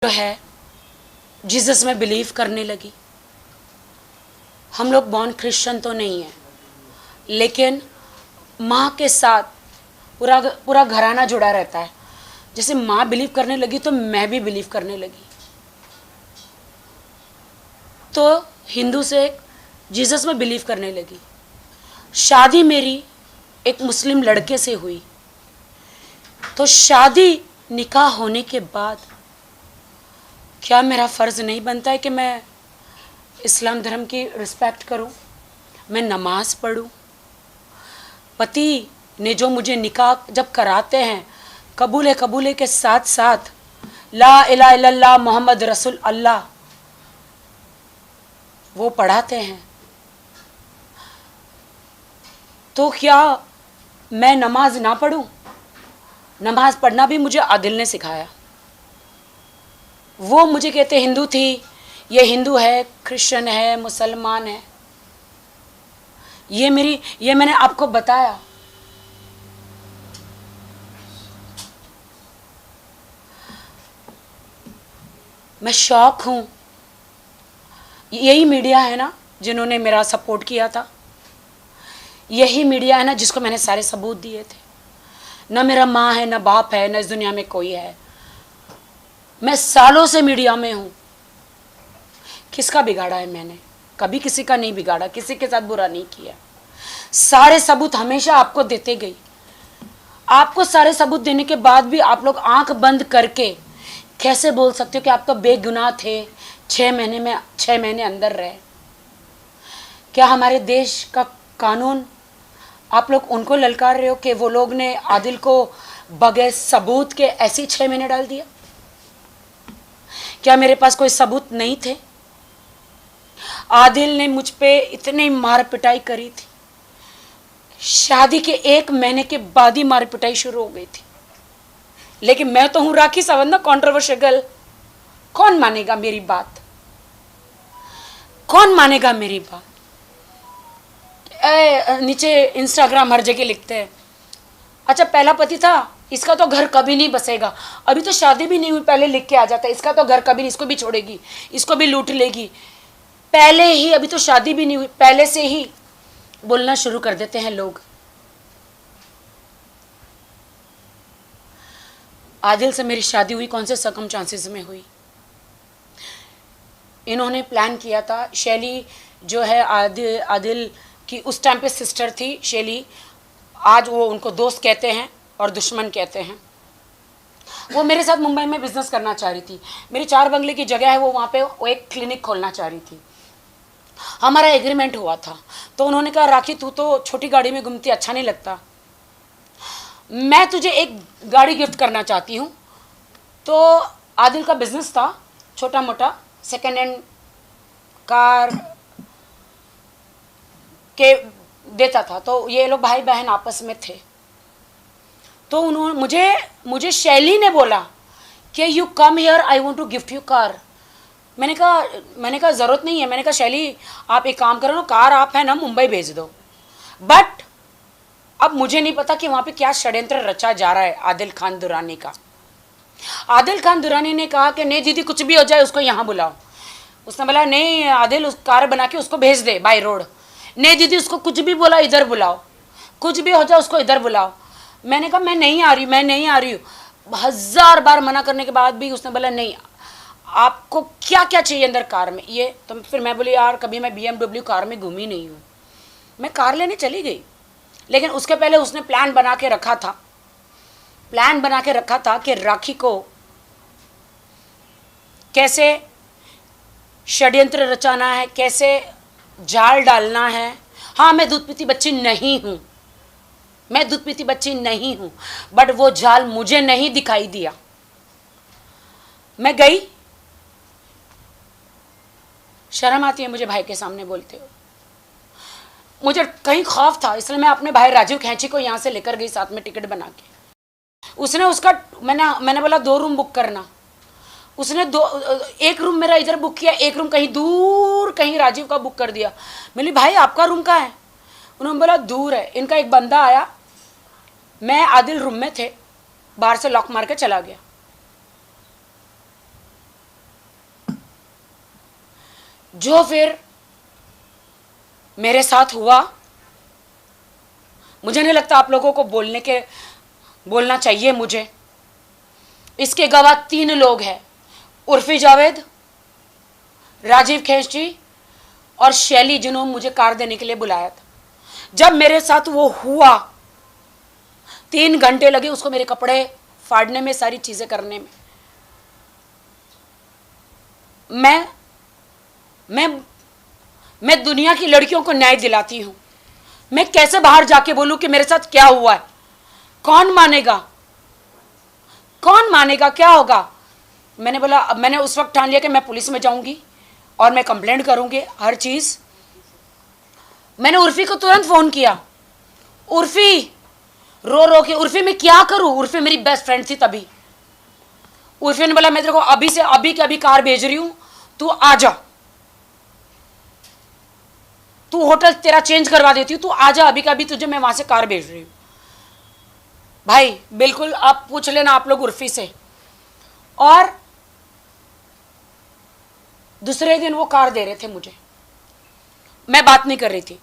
जो है जीसस में बिलीव करने लगी। हम लोग बॉर्न क्रिश्चियन तो नहीं है, लेकिन माँ के साथ पूरा पूरा घराना जुड़ा रहता है। जैसे माँ बिलीव करने लगी तो मैं भी बिलीव करने लगी। तो हिंदू से जीसस में बिलीव करने लगी। शादी मेरी एक मुस्लिम लड़के से हुई। तो शादी निकाह होने के बाद क्या मेरा फ़र्ज़ नहीं बनता है कि मैं इस्लाम धर्म की रिस्पेक्ट करूं, मैं नमाज़ पढ़ूं? पति ने जो मुझे निकाह जब कराते हैं, कबूले के साथ साथ ला इलाहा इल्लल्लाह मोहम्मद रसूल अल्लाह वो पढ़ाते हैं, तो क्या मैं नमाज ना पढ़ूं? नमाज पढ़ना भी मुझे आदिल ने सिखाया। वो मुझे कहते हिंदू थी, ये हिंदू है, क्रिश्चियन है, मुसलमान है। ये मैंने आपको बताया। मैं शौक हूँ। यही मीडिया है ना जिन्होंने मेरा सपोर्ट किया था, यही मीडिया है ना जिसको मैंने सारे सबूत दिए थे। न मेरा माँ है, न बाप है, न इस दुनिया में कोई है। मैं सालों से मीडिया में हूँ। किसका बिगाड़ा है मैंने? कभी किसी का नहीं बिगाड़ा, किसी के साथ बुरा नहीं किया। सारे सबूत हमेशा आपको देते गई। आपको सारे सबूत देने के बाद भी आप लोग आंख बंद करके कैसे बोल सकते हो कि आप तो बेगुनाह थे, 6 महीने अंदर रहे? क्या हमारे देश का कानून आप लोग उनको ललकार रहे हो कि वो लोग ने आदिल को बगैर सबूत के ऐसे ही 6 महीने डाल दिया? क्या मेरे पास कोई सबूत नहीं थे? आदिल ने मुझ पे इतनी मार पिटाई करी थी, शादी के 1 महीने के बाद ही मार पिटाई शुरू हो गई थी। लेकिन मैं तो हूं राखी सावंत ना, कॉन्ट्रोवर्शियल। कौन मानेगा मेरी बात? कौन मानेगा मेरी बात? नीचे इंस्टाग्राम हर जगह लिखते हैं, अच्छा पहला पति था, इसका तो घर कभी नहीं बसेगा। अभी तो शादी भी नहीं हुई, पहले लिख के आ जाता है इसका तो घर कभी नहीं, इसको भी छोड़ेगी, इसको भी लूट लेगी। पहले ही, अभी तो शादी भी नहीं हुई, पहले से ही बोलना शुरू कर देते हैं लोग। आदिल से मेरी शादी हुई कौन से सर्कमस्टांसेस में हुई? इन्होंने प्लान किया था। शैली जो है आदिल की उस टाइम पे सिस्टर थी, शैली, आज वो उनको दोस्त कहते हैं और दुश्मन कहते हैं। वो मेरे साथ मुंबई में बिजनेस करना चाह रही थी। मेरी 4 बंगले की जगह है, वो वहाँ पे वो एक क्लिनिक खोलना चाह रही थी। हमारा एग्रीमेंट हुआ था। तो उन्होंने कहा राखी तू तो छोटी गाड़ी में घूमती, अच्छा नहीं लगता, मैं तुझे एक गाड़ी गिफ्ट करना चाहती हूँ। तो आदिल का बिजनेस था छोटा मोटा, सेकेंड हैंड कार के देता था। तो ये लोग भाई बहन आपस में थे। तो उन्होंने मुझे शैली ने बोला कि you come here, I want to gift you car. मैंने कहा ज़रूरत नहीं है। मैंने कहा शैली आप एक काम करो ना, कार आप है ना मुंबई भेज दो। बट अब मुझे नहीं पता कि वहाँ पे क्या षड्यंत्र रचा जा रहा है आदिल खान दुरानी का। आदिल खान दुरानी ने कहा कि नहीं दीदी कुछ भी हो जाए उसको यहाँ बुलाओ। उसने बोला नहीं आदिल, उस कार बना के उसको भेज दे बाय रोड। नहीं दीदी उसको कुछ भी बोला इधर बुलाओ, कुछ भी हो जाए उसको इधर बुलाओ। मैंने कहा मैं नहीं आ रही हूँ। 1000 बार मना करने के बाद भी उसने बोला नहीं, आपको क्या क्या चाहिए अंदर कार में ये। तो फिर मैं बोली यार कभी मैं BMW कार में घूमी नहीं हूँ। मैं कार लेने चली गई, लेकिन उसके पहले उसने प्लान बना के रखा था कि राखी को कैसे षड्यंत्र रचाना है, कैसे जाल डालना है। हाँ मैं दूध पीती बच्ची नहीं हूँ, बट वो जाल मुझे नहीं दिखाई दिया। मैं गई, शर्म आती है मुझे भाई के सामने बोलते हो। मुझे कहीं खौफ था, इसलिए मैं अपने भाई राजीव खैंची को यहाँ से लेकर गई साथ में टिकट बना के। उसने उसका मैंने बोला 2 रूम बुक करना। उसने 1 रूम मेरा इधर बुक किया, 1 रूम कहीं दूर कहीं राजीव का बुक कर दिया। मैंने भाई आपका रूम कहाँ है? उन्होंने बोला दूर है। इनका एक बंदा आया, मैं आदिल रूम में थे, बाहर से लॉक मार के चला गया। जो फिर मेरे साथ हुआ, मुझे नहीं लगता आप लोगों को बोलना चाहिए मुझे। इसके गवाह 3 लोग हैं, उर्फी जावेद, राजीव खेची और शैली, जिन्होंने मुझे कार देने के लिए बुलाया था। जब मेरे साथ वो हुआ, 3 घंटे लगे उसको मेरे कपड़े फाड़ने में, सारी चीजें करने में। मैं दुनिया की लड़कियों को न्याय दिलाती हूं। मैं कैसे बाहर जाके बोलूं कि मेरे साथ क्या हुआ है? कौन मानेगा? कौन मानेगा? क्या होगा? मैंने बोला, अब मैंने उस वक्त ठान लिया कि मैं पुलिस में जाऊंगी और मैं कंप्लेंट करूंगी हर चीज। मैंने उर्फी को तुरंत फोन किया। उर्फी, रो रो के, उर्फी मैं क्या करूं? उर्फी मेरी बेस्ट फ्रेंड थी तभी। उर्फी ने बोला, मैं तेरे को अभी से अभी के अभी कार भेज रही हूं, तू आ जा, तू होटल तेरा चेंज करवा देती हूँ, तू आ जा अभी का अभी, तुझे मैं वहां से कार भेज रही हूँ। भाई बिल्कुल आप पूछ लेना आप लोग उर्फी से। और दूसरे दिन वो कार दे रहे थे मुझे। मैं बात नहीं कर रही थी।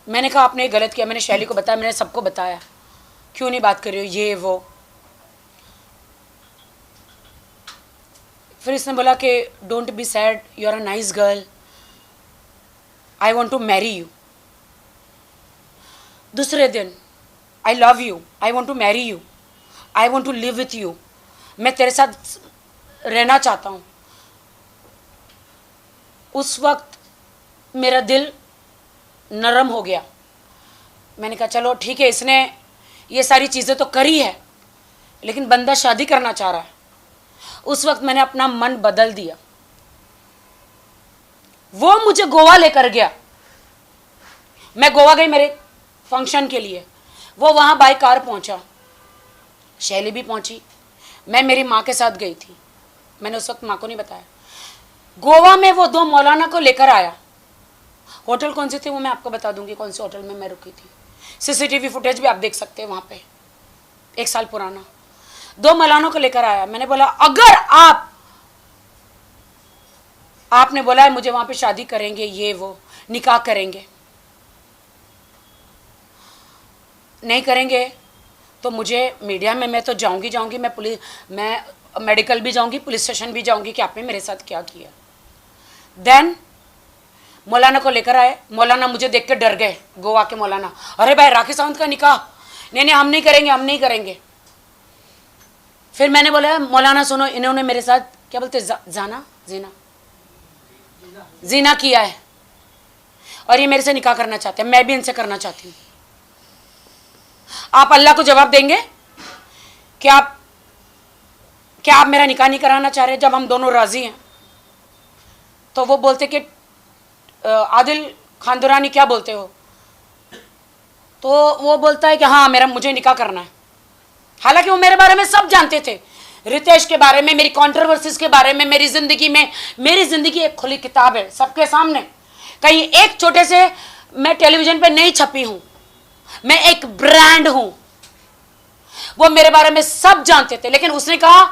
मैंने कहा आपने गलत किया। मैंने शैली को बताया, मैंने सबको बताया, क्यों नहीं बात कर रही हो, ये वो। फिर इसने बोला कि don't be sad, you are a nice girl, I want to marry you. दूसरे दिन, I love you, I want to marry you, I want to live with you, मैं तेरे साथ रहना चाहता हूँ। उस वक्त मेरा दिल नरम हो गया। मैंने कहा चलो ठीक है, इसने ये सारी चीज़ें तो करी है, लेकिन बंदा शादी करना चाह रहा है। उस वक्त मैंने अपना मन बदल दिया। वो मुझे गोवा लेकर गया। मैं गोवा गई मेरे फंक्शन के लिए। वो वहाँ बाय कार पहुँचा, शैली भी पहुँची, मैं मेरी माँ के साथ गई थी। मैंने उस वक्त माँ को नहीं बताया। गोवा में वो 2 मौलाना को लेकर आया। होटल कौन सी थी वो मैं आपको बता दूंगी, कौन सी होटल में मैं रुकी थी। सीसीटीवी फुटेज भी आप देख सकते हैं वहाँ पे, 1 साल पुराना। 2 मौलानों को लेकर आया। मैंने बोला अगर आपने बोला है मुझे वहाँ पे शादी करेंगे, ये वो निकाह करेंगे, नहीं करेंगे तो मुझे मीडिया में मैं तो जाऊंगी, मैं मेडिकल भी जाऊंगी, पुलिस स्टेशन भी जाऊंगी कि आपने मेरे साथ क्या किया। देन मौलाना को लेकर आए। मौलाना मुझे देख के डर गए, गोवा के मौलाना। अरे भाई राखी सावंत का निकाह, नहीं हम नहीं करेंगे, हम नहीं करेंगे। फिर मैंने बोला मौलाना सुनो, इन्होंने मेरे साथ क्या बोलते जीना किया है और ये मेरे से निकाह करना चाहते हैं, मैं भी इनसे करना चाहती हूँ। आप अल्लाह को जवाब देंगे कि क्या आप मेरा निकाह नहीं कराना चाह रहे जब हम दोनों राजी हैं? तो वो बोलते कि आदिल खान दुरानी क्या बोलते हो? तो वो बोलता है कि हाँ मुझे निकाह करना है। हालांकि वो मेरे बारे में सब जानते थे, रितेश के बारे में, मेरी कंट्रोवर्सीज के बारे में, मेरी जिंदगी एक खुली किताब है सबके सामने। कहीं एक छोटे से मैं टेलीविजन पे नहीं छपी हूं, मैं एक ब्रांड हूं। वो मेरे बारे में सब जानते थे, लेकिन उसने कहा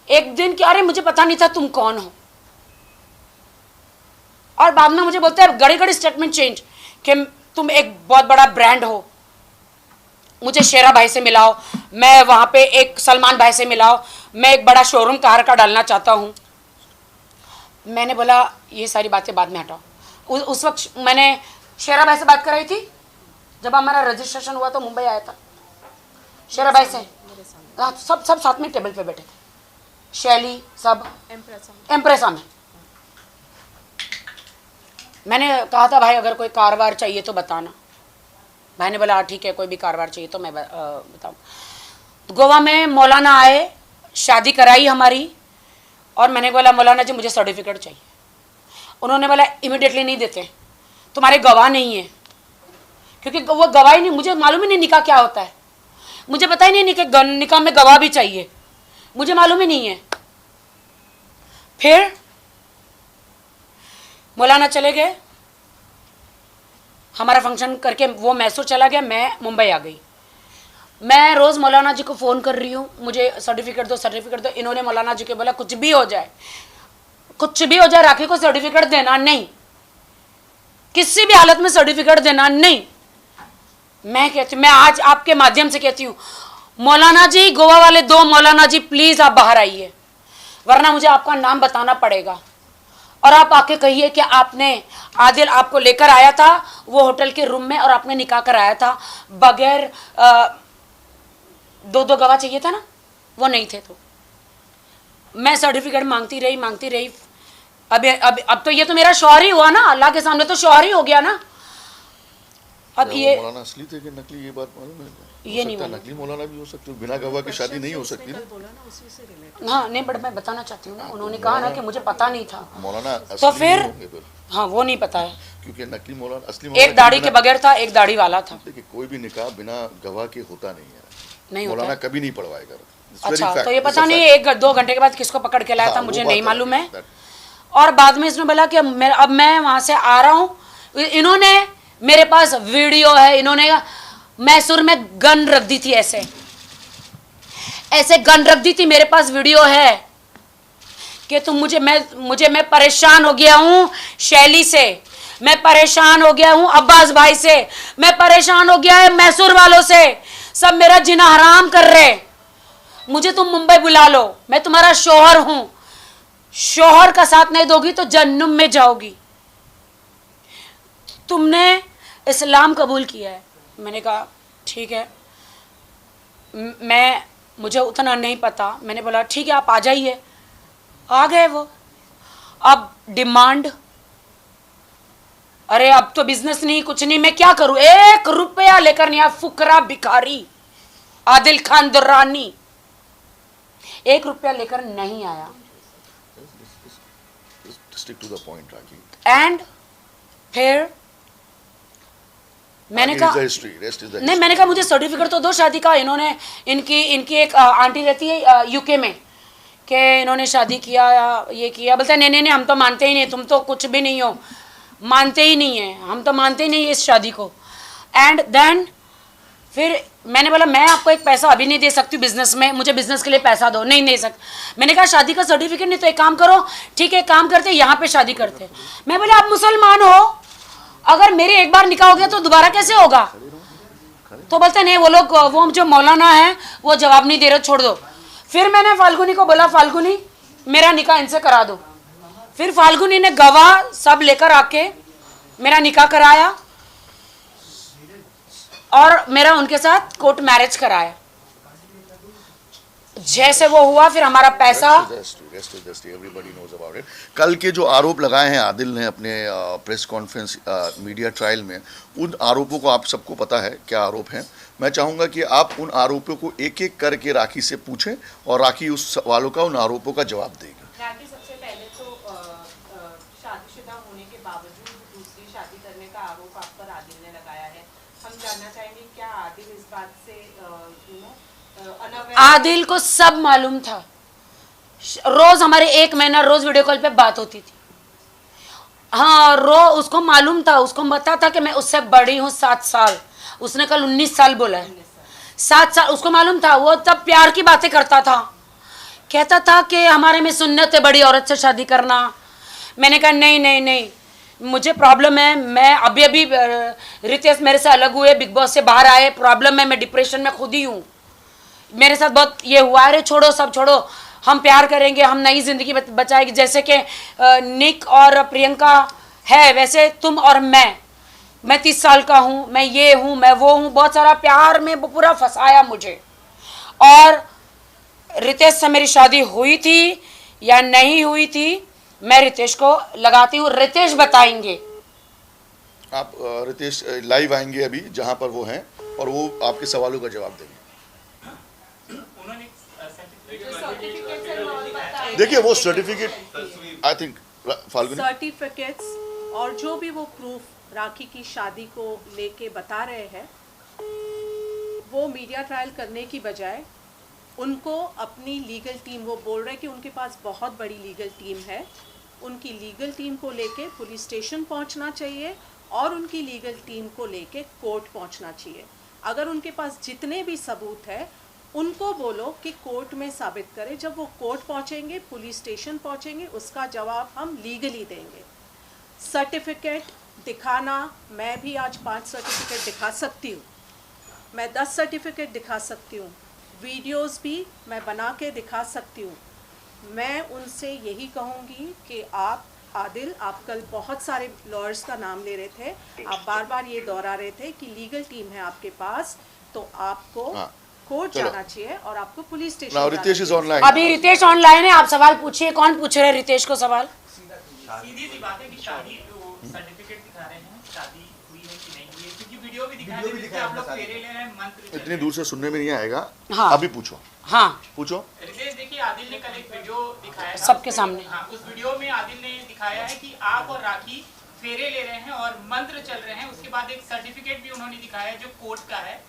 एक दिन कि अरे मुझे पता नहीं था तुम कौन हो। और बाद में मुझे बोलते हैं घड़ी घड़ी स्टेटमेंट चेंज कि तुम एक बहुत बड़ा ब्रांड हो, मुझे शेरा भाई से मिलाओ, मैं वहां पे एक सलमान भाई से मिलाओ, मैं एक बड़ा शोरूम कार का डालना चाहता हूं। मैंने बोला ये सारी बातें बाद में हटाओ। उस वक्त मैंने शेरा भाई से बात कर रही थी, जब हमारा रजिस्ट्रेशन हुआ तो मुंबई आया था शेरा भाई से। सब साथ में टेबल पे बैठे थे, शैली सब एम्प्रेसा में। मैंने कहा था भाई अगर कोई कारवार चाहिए तो बताना। भाई ने बोला ठीक है, कोई भी कारवार चाहिए तो मैं बताऊँ। तो गोवा में मौलाना आए, शादी कराई हमारी, और मैंने बोला मौलाना जी मुझे सर्टिफिकेट चाहिए। उन्होंने बोला इमिडिएटली नहीं देते, तुम्हारे गवाह नहीं है। क्योंकि वो गवाह ही नहीं, मुझे मालूम ही नहीं निकाह क्या होता है, मुझे पता ही नहीं कि निकाह में गवाह भी चाहिए, मुझे मालूम ही नहीं है। फिर मौलाना चले गए, हमारा फंक्शन करके वो मैसूर चला गया, मैं मुंबई आ गई। मैं रोज़ मौलाना जी को फ़ोन कर रही हूँ, मुझे सर्टिफिकेट दो। इन्होंने मौलाना जी को बोला कुछ भी हो जाए, कुछ भी हो जाए राखी को सर्टिफिकेट देना नहीं, किसी भी हालत में सर्टिफिकेट देना नहीं। मैं कहती हूँ, मैं आज आपके माध्यम से कहती हूँ, मौलाना जी, गोवा वाले 2 मौलाना जी, प्लीज आप बाहर आइए, वरना मुझे आपका नाम बताना पड़ेगा। और आप आके कहिए कि आपने, आदिल आपको लेकर आया था वो होटल के रूम में और आपने निकाह कराया था बगैर 2 गवाह चाहिए था ना, वो नहीं थे। तो मैं सर्टिफिकेट मांगती रही। अब तो ये तो मेरा शौहर ही हुआ ना, अल्लाह के सामने तो शौहर ही हो गया ना। अब ये मौलाना असली थे कि नकली, ये बात मालूम है? ये नहीं मालूम। नकली मौलाना भी हो सकते हो, बिना गवाह की शादी नहीं हो सकती ना। हाँ नहीं, बट मैं बताना चाहती हूँ ना, उन्होंने कहा ना कि मुझे पता नहीं था, मौलाना तो फिर हाँ वो नहीं पता है, क्योंकि नकली मौलाना, असली एक दाढ़ी के बगैर था, एक दाढ़ी वाला था। देखिए कोई भी निकाह बिना गवाह के होता नहीं है, नहीं होता मौलाना है। कभी नहीं पढ़वाएगा। अच्छा, तो ये पता नहीं 1-2 घंटे के बाद किसको पकड़ के लाया था, मुझे नहीं मालूम है। और बाद में इसने बोला कि अब मैं वहां से आ रहा हूँ। इन्होंने मेरे पास वीडियो है, इन्होंने मैसूर में गन रख दी थी, ऐसे गन रख दी थी, मेरे पास वीडियो है कि तुम मैं परेशान हो गया हूं शैली से, मैं परेशान हो गया हूं अब्बास भाई से, मैं परेशान हो गया है मैसूर वालों से, सब मेरा जीना हराम कर रहे, मुझे तुम मुंबई बुला लो, मैं तुम्हारा शौहर हूं, शौहर का साथ नहीं दोगी तो जहन्नुम में जाओगी। तुमने इस्लाम कबूल किया है। मैंने कहा ठीक है, मुझे उतना नहीं पता। मैंने बोला ठीक है आप आ जाइए। आ गए वो। अब डिमांड, अरे अब तो बिजनेस नहीं, कुछ नहीं, मैं क्या करूं, 1 रुपया लेकर नहीं आया, फुकरा भिखारी आदिल खान दुर्रानी 1 रुपया लेकर नहीं आया। Stick to the point, rakhi. And फिर मैंने कहा नहीं, मैंने कहा मुझे सर्टिफिकेट तो दो शादी का। इनकी एक आंटी रहती है यूके में, कि इन्होंने शादी किया, ये किया। बोलते नहीं हम तो मानते ही नहीं, तुम तो कुछ भी नहीं हो, मानते ही नहीं है, हम तो मानते ही नहीं इस शादी को। एंड देन फिर मैंने बोला मैं आपको एक पैसा अभी नहीं दे सकती बिजनेस में, मुझे बिजनेस के लिए पैसा दो। नहीं दे सकती। मैंने कहा शादी का सर्टिफिकेट नहीं, तो एक काम करो, ठीक है काम करते यहाँ पे शादी करते। मैं बोला आप मुसलमान हो, अगर मेरे एक बार निकाह हो गया तो दोबारा कैसे होगा? तो बोलते नहीं, वो जो मौलाना है वो जवाब नहीं दे रहे, छोड़ दो। फिर मैंने फाल्गुनी को बोला फाल्गुनी मेरा निकाह इनसे करा दो। फिर फाल्गुनी ने गवाह सब लेकर आके मेरा निकाह कराया और मेरा उनके साथ कोर्ट मैरिज कराया। जैसे वो हुआ फिर हमारा पैसा। कल के जो आरोप लगाए हैं आदिल ने अपने प्रेस कॉन्फ्रेंस मीडिया ट्रायल में, उन आरोपों को आप सबको पता है क्या आरोप हैं। मैं चाहूंगा कि आप उन आरोपों को एक एक करके राखी से पूछें और राखी उस सवालों का, उन आरोपों का जवाब देगी। राखी, सबसे पहले तो शादीशुदा होने के बावजूद दूसरी शादी करने का आरोप आप पर आदिल ने लगाया है। हम जानना चाहेंगे क्या आदिल इस बात से आदिल को सब मालूम था। रोज हमारे 1 महीना रोज वीडियो कॉल पे बात होती थी। हाँ उसको मालूम था, उसको पता था कि मैं उससे बड़ी हूँ 7 साल। उसने कल 19 साल बोला है, 7 साल उसको मालूम था। वो तब प्यार की बातें करता था, कहता था कि हमारे में सुन्नत है बड़ी औरत से शादी करना। मैंने कहा नहीं मुझे प्रॉब्लम है, मैं अभी रितेश मेरे से अलग हुए, बिग बॉस से बाहर आए, प्रॉब्लम है, मैं डिप्रेशन में खुद ही हूँ, मेरे साथ बहुत ये हुआ। अरे छोड़ो सब छोड़ो, हम प्यार करेंगे, हम नई जिंदगी बचाएंगे। जैसे कि निक और प्रियंका है वैसे तुम और मैं 30 साल का हूँ, मैं ये हूँ, मैं वो हूँ। बहुत सारा प्यार में पूरा फंसाया मुझे। और रितेश से मेरी शादी हुई थी या नहीं हुई थी, मैं रितेश को लगाती हूँ, रितेश बताएंगे। आप रितेश लाइव आएंगे अभी जहां पर वो हैं और वो आपके सवालों का जवाब देंगे। देखिए वो सर्टिफिकेट, आई थिंक सर्टिफिकेट्स और जो भी वो प्रूफ राखी की शादी को लेके बता रहे हैं, वो मीडिया ट्रायल करने की बजाय उनको अपनी लीगल टीम, वो बोल रहे कि उनके पास बहुत बड़ी लीगल टीम है, उनकी लीगल टीम को लेके पुलिस स्टेशन पहुंचना चाहिए और उनकी लीगल टीम को लेके कोर्ट पहुंचना चाहिए। अगर उनके पास जितने भी सबूत है उनको बोलो कि कोर्ट में साबित करें। जब वो कोर्ट पहुंचेंगे, पुलिस स्टेशन पहुंचेंगे, उसका जवाब हम लीगली देंगे। सर्टिफिकेट दिखाना, मैं भी आज 5 सर्टिफिकेट दिखा सकती हूँ, मैं 10 सर्टिफिकेट दिखा सकती हूँ, वीडियोस भी मैं बना के दिखा सकती हूँ। मैं उनसे यही कहूँगी कि आदिल, आप कल बहुत सारे लॉयर्स का नाम ले रहे थे, आप बार बार ये दोहरा रहे थे कि लीगल टीम है आपके पास, तो आपको कोर्ट चलो। जाना चाहिए और आपको पुलिस स्टेशन नाउ जाना रितेश इज चाहिए। ऑनलाइन। अभी रितेश ऑनलाइन है, आप सवाल पूछिए। कौन पूछ रहे हैं रितेश को सवाल? सीधी सी बात है कि शादी तो सर्टिफिकेट दिखा रहे हैं, शादी हुई है कि नहीं हुई है, क्योंकि वीडियो भी दिखा रहे हैं जिसमें आप लोग फेरे ले रहे हैं, मंत्र चल इतनी रहे दूर से सुनने में नहीं आएगा। हाँ। अभी पूछो, हाँ, पूछो। हैं। रितेश, देखिए, आदिल ने कल एक वीडियो दिखाया था, सबके उसमें- सामने। हाँ, उस वीडियो में आदिल ने दिखाया है कि आप और राखी फेरे ले रहे हैं और मंत्र चल रहे हैं। उसके बाद एक सर्टिफिकेट भी उन्होंने दिखाया है जो कोर्ट का है।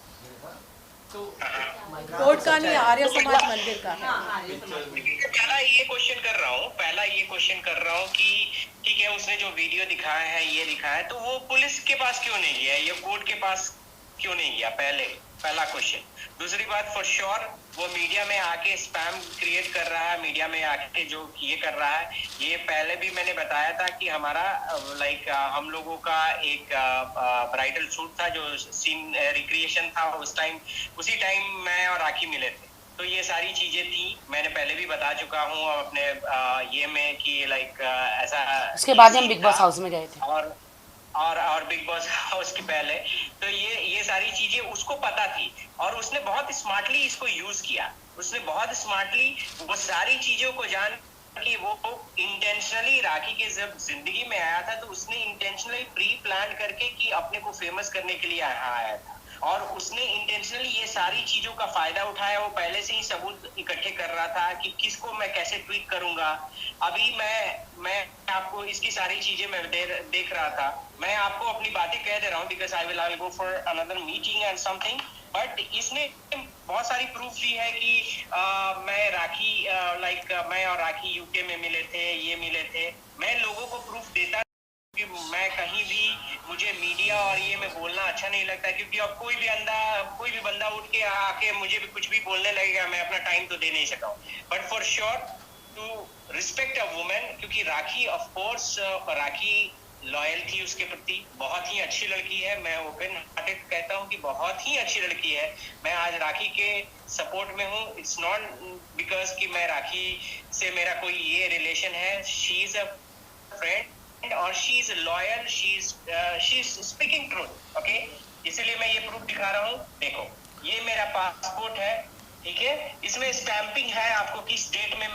तो कोर्ट का नहीं, आर्य समाज मंदिर का है। पहला ये क्वेश्चन कर रहा हूँ कि ठीक है, उसने जो वीडियो दिखाया है, ये दिखाया है, तो वो पुलिस के पास क्यों नहीं गया, ये कोर्ट के पास क्यों नहीं गया? पहला क्वेश्चन। दूसरी बात, फॉर श्योर वो मीडिया में आके स्पैम क्रिएट कर रहा है, मीडिया में आके जो ये कर रहा है, ये पहले भी मैंने बताया था कि हमारा हम लोगों का एक ब्राइडल शूट था, जो सीन रिक्रिएशन था, उसी टाइम मैं और राखी मिले थे। तो ये सारी चीजें थी, मैंने पहले भी बता चुका हूँ अपने ये में कि ऐसा। उसके बाद हम बिग बॉस हाउस में गए थे। और बिग बॉस हाउस के पहले तो ये सारी चीजें उसको पता थी, और उसने बहुत स्मार्टली इसको यूज किया। उसने बहुत स्मार्टली वो सारी चीजों को जान कि वो इंटेंशनली राखी के जब जिंदगी में आया था, तो उसने इंटेंशनली प्री प्लान करके कि अपने को फेमस करने के लिए आया था, और उसने इंटेंशनली ये सारी चीजों का फायदा उठाया। वो पहले से ही सबूत इकट्ठे कर रहा था कि किसको मैं कैसे ट्वीट करूंगा। अभी मैं आपको इसकी सारी चीजें मैं देख रहा था। मैं आपको अपनी बातें कह दे रहा हूँ because I will go for another meeting and something, but इसने बहुत सारी प्रूफ दी है कि मैं मैं और राखी यूके में मिले थे। मैं लोगों को प्रूफ देता कि मैं कहीं भी, मुझे मीडिया और ये में बोलना अच्छा नहीं लगता, क्योंकि अब कोई भी बंदा उठ के आके मुझे भी कुछ भी बोलने लगेगा, मैं अपना टाइम तो दे नहीं सका हूँ। But for sure to respect a women, क्योंकि Rakhi of course Rakhi loyal थी उसके प्रति, बहुत ही अच्छी लड़की है। मैं ओपन हार्टेड कहता हूँ कि बहुत ही अच्छी लड़की है। मैं आज राखी के सपोर्ट में हूँ। इट्स नॉट बिकॉज कि मैं राखी से मेरा कोई ये रिलेशन है। शी इज अ फ्रेंड और she is loyal, she is speaking truth, okay. इसीलिए मैं ये प्रूफ दिखा रहा हूँ। देखो, ये मेरा पासपोर्ट है, ठीक है। इसमें स्टैंपिंग है आपको किस डेट में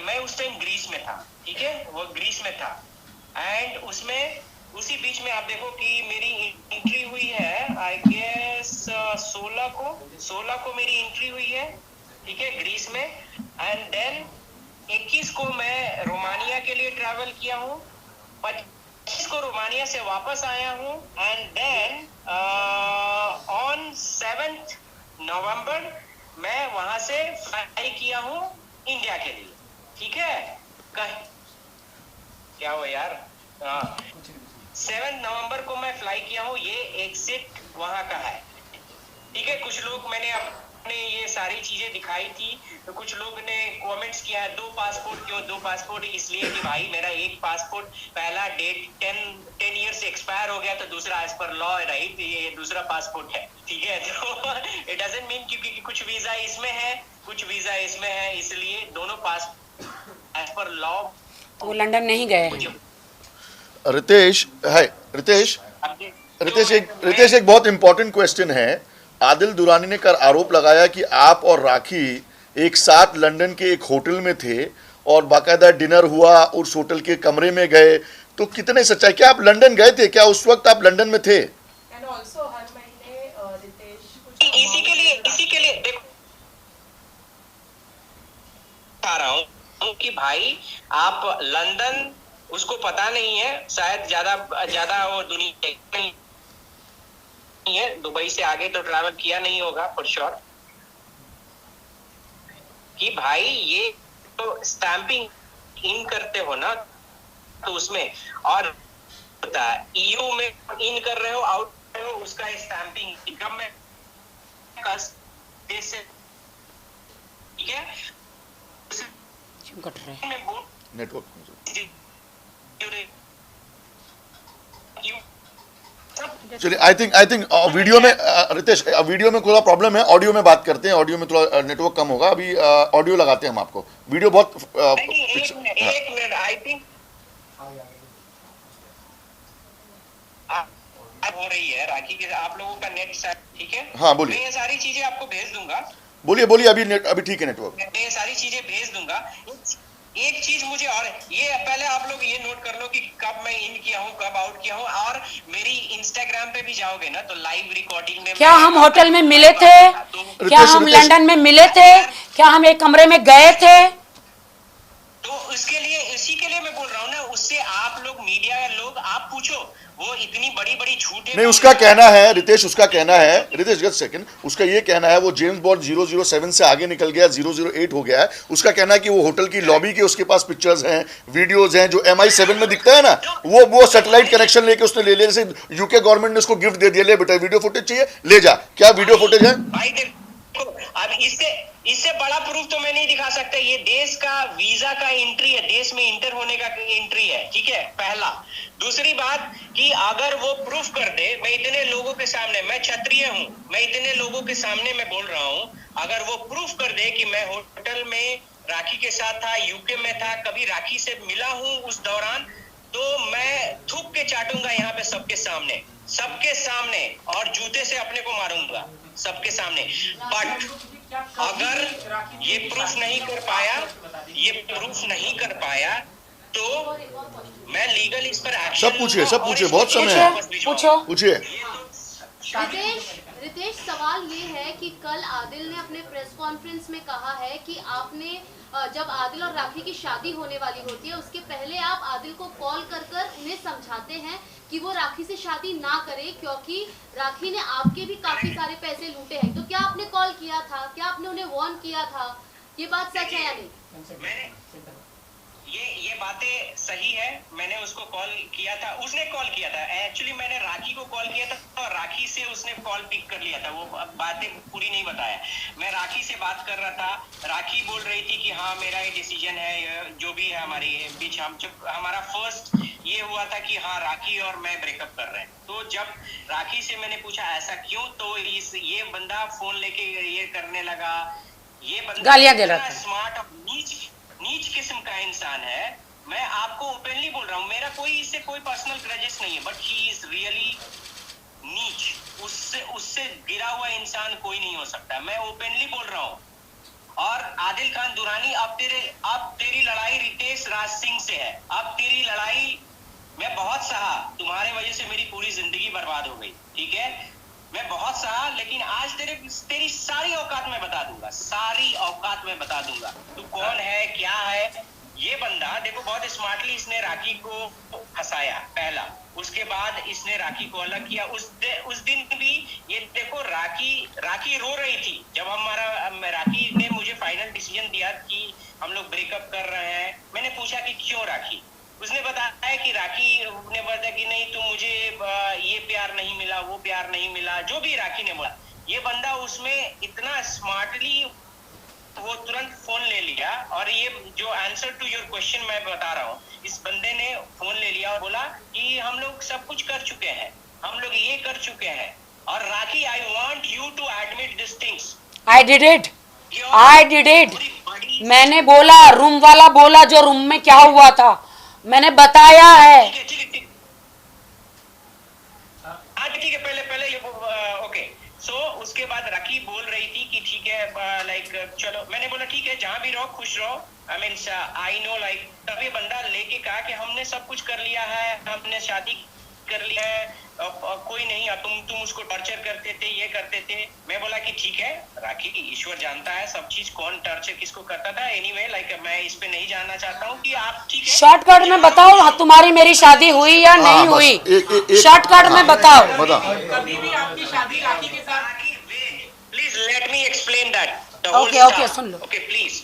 मैं उस टाइम ग्रीस में था, ठीक है, वो ग्रीस में था। एंड उसमें उसी बीच में आप देखो कि मेरी एंट्री हुई है, आई गेस 16 को मेरी एंट्री हुई है, ठीक है, ग्रीस में। एंड देन 21 को मैं रोमानिया के लिए ट्रैवल किया हूँ, 25 को रोमानिया से वापस आया हूँ। एंड देन ऑन 7 नवंबर मैं वहां से फ्लाई किया हूँ इंडिया के लिए, ठीक है। क्या हुआ यार? 7 नवंबर को मैं फ्लाई किया हूँ। ये एग्जिट वहां का है, ठीक है। कुछ लोग, मैंने अपने ये सारी चीजें दिखाई थी, तो कुछ लोग ने कमेंट्स किया है 2 पासपोर्ट क्यों, 2 पासपोर्ट। इसलिए कि भाई मेरा एक पासपोर्ट पहला डेट 10 ईयर से एक्सपायर हो गया, तो दूसरा एज पर लॉ राइट, ये दूसरा पासपोर्ट है, ठीक है। तो इट डजंट मीन क्योंकि कुछ वीजा इसमें है, कुछ वीजा इसमें है, इसलिए दोनों पासपोर्ट एज पर लॉ। वो लंदन नहीं गए हैं। रितेश, हाय रितेश। रितेश एक बहुत इंपॉर्टेंट क्वेश्चन है। आदिल दुरानी ने कर आरोप लगाया कि आप और राखी एक साथ लंदन के एक होटल में थे और बाकायदा डिनर हुआ, उस होटल के कमरे में गए। तो कितने सच्चाई, क्या आप लंदन गए थे? क्या उस वक्त आप लंदन में थे? एंड ऑल्सो हर महीने रितेश इसी के लिए देखो बता रहा हूँ कि भाई आप लंदन, उसको पता नहीं है शायद, ज्यादा वो दुनिया नहीं है, दुबई से आगे तो ट्रैवल किया नहीं होगा फॉर श्योर, कि भाई ये तो स्टैंपिंग इन करते हो ना, तो उसमें और होता है ईयू में इन कर रहे हो, आउट कर रहे हो, उसका स्टैंपिंग इनकम में देश से, ठीक है। क्यों कट रहे हैं? मैं बोल नेटवर्क चलिए, आई थिंक वीडियो में रितेश, वीडियो में थोड़ा प्रॉब्लम है, ऑडियो में बात करते हैं, ऑडियो में थोड़ा नेटवर्क कम होगा, अभी ऑडियो लगाते हैं हम आपको, वीडियो बहुत एक मिनट आई थिंक हो रही है राखी के, आप लोगों का नेट, ठीक है। हाँ बोलिए, मैं ये सारी चीजें आपको भेज दूंगा, बोलिए बोलिए, अभी ठीक है नेटवर्क। मैं ये सारी चीजें भेज दूंगा। एक चीज मुझे, और ये पहले आप लोग ये नोट कर लो कि कब मैं इन किया हूँ, कब आउट किया हूँ, और मेरी इंस्टाग्राम पे भी जाओगे ना तो लाइव रिकॉर्डिंग में क्या हम होटल में मिले थे? क्या हम लंदन में मिले थे? क्या हम एक कमरे में गए थे? तो इसके लिए, इसी के लिए मैं बोल रहा हूँ ना, उससे आप लोग मीडिया लोग आप पूछो, वो इतनी बड़ी बड़ी झूठे नहीं, उसका कहना है रितेश, उसका कहना है रितेश, जस्ट सेकंड, उसका ये कहना है वो जेम्स बॉन्ड 007 से आगे निकल गया, 008 हो गया है। उसका कहना है कि वो होटल की लॉबी के उसके पास पिक्चर्स हैं, वीडियोस हैं, जो MI7 में दिखता है ना, वो सैटेलाइट कनेक्शन लेके उसने ले लिया, जैसे यूके गवर्नमेंट ने उसको गिफ्ट दे दिया, ले बेटा वीडियो फुटेज चाहिए ले जा, क्या वीडियो फुटेज है भाई? देखो, अब इससे बड़ा प्रूफ तो मैं नहीं दिखा सकता। ये देश का वीजा का एंट्री है, देश में इंटर होने का एंट्री है, ठीक है, पहला। दूसरी बात कि अगर वो प्रूफ कर दे, मैं इतने लोगों के सामने, मैं क्षत्रिय हूं, मैं इतने लोगों के सामने मैं बोल रहा हूं, अगर वो प्रूफ कर दे कि मैं होटल में राखी के साथ था, यूके में था, कभी राखी से मिला हूं उस दौरान, तो मैं थूक के चाटूंगा यहाँ पे सबके सामने, और जूते से अपने को मारूंगा सबके सामने। बट अगर ये प्रूफ नहीं कर पाया, तो मैं लीगल इस पर एक्शन सब पूछिए, बहुत समय है, पूछिए। रितेश, सवाल ये है कि कल आदिल ने अपने प्रेस कॉन्फ्रेंस में कहा है कि आपने जब आदिल और राखी की शादी होने वाली होती है उसके पहले आप आदिल को कॉल कर उन्हें समझाते हैं कि वो राखी से शादी ना करे, क्योंकि राखी ने आपके भी काफी सारे पैसे लूटे हैं। तो क्या आपने कॉल किया था? क्या आपने उन्हें वार्न किया था? ये बात सच है या नहीं? ये बातें सही है, मैंने उसको कॉल किया था, उसने कॉल किया था, एक्चुअली मैंने राखी को कॉल किया था और राखी से उसने कॉल पिक कर लिया था, वो बातें पूरी नहीं बताया। मैं राखी से बात कर रहा था, राखी बोल रही थी कि हाँ मेरा ये डिसीजन है, जो भी है हमारे बीच, हम जब हमारा फर्स्ट ये हुआ था कि हाँ राखी और मैं ब्रेकअप कर रहे हैं, तो जब राखी से मैंने पूछा ऐसा क्यों, तो ये बंदा फोन लेके ये करने लगा, ये बंदा गालियां दे रहा था, स्मार्ट और नीच किस्म का इंसान है। मैं आपको ओपनली बोल रहा हूँ, मेरा कोई इससे कोई पर्सनल ग्रजेस नहीं है, बट ही इज रियली नीच। उससे गिरा हुआ इंसान कोई नहीं हो सकता, मैं ओपनली बोल रहा हूँ। और आदिल खान दुरानी, अब तेरी लड़ाई रितेश राज सिंह से है, अब तेरी लड़ाई मैं बहुत सहा, तुम्हारे वजह से मेरी पूरी जिंदगी बर्बाद हो गई, ठीक है, मैं बहुत सहा, लेकिन आज तेरी सारी औकात में बता दूंगा, सारी औकात में बता दूंगा, तू कौन है, क्या है। ये बंदा देखो बहुत स्मार्टली इसने राखी को फंसाया, पहला, उसके बाद इसने राखी को अलग किया। उस दिन भी ये देखो राखी रो रही थी जब राखी ने मुझे फाइनल डिसीजन दिया कि हम लोग ब्रेकअप कर रहे हैं। मैंने पूछा कि क्यों राखी, उसने बताया कि राखी ने बताया कि नहीं तुम मुझे ये प्यार नहीं मिला, वो प्यार नहीं मिला, जो भी राखी ने बोला। ये बंदा उसमें इतना स्मार्टली वो तुरंत फोन ले लिया, और ये जो आंसर टू योर क्वेश्चन मैं बता रहा हूँ, इस बंदे ने फोन ले लिया और बोला कि हम लोग सब कुछ कर चुके हैं, हम लोग ये कर चुके हैं, और Rakhi I want you to admit this things. I did it. मैंने बोला, रूम वाला बोला जो रूम में क्या हुआ था मैंने बताया है। ठीक है, पहले ये ओके। सो उसके बाद राखी बोल रही थी कि ठीक है, लाइक चलो, मैंने बोला ठीक है, जहां भी रहो खुश रहो, I mean I know, like तब ये बंदा लेके कहा कि हमने सब कुछ कर लिया है, हमने शादी कर लिया है, कोई नहीं, तुम उसको टॉर्चर करते थे, ये करते थे। मैं बोला कि ठीक है राखी, ईश्वर जानता है सब चीज, कौन टॉर्चर किसको करता था। एनीवे लाइक मैं इस पे नहीं जानना चाहता हूँ कि आप, ठीक है, शॉर्टकट में बताओ तुम्हारी मेरी शादी हुई या नहीं हुई, शॉर्टकट में बताओ। कभी भी आपकी शादी राखी के साथ, please let me explain that. Okay soon low. Okay please.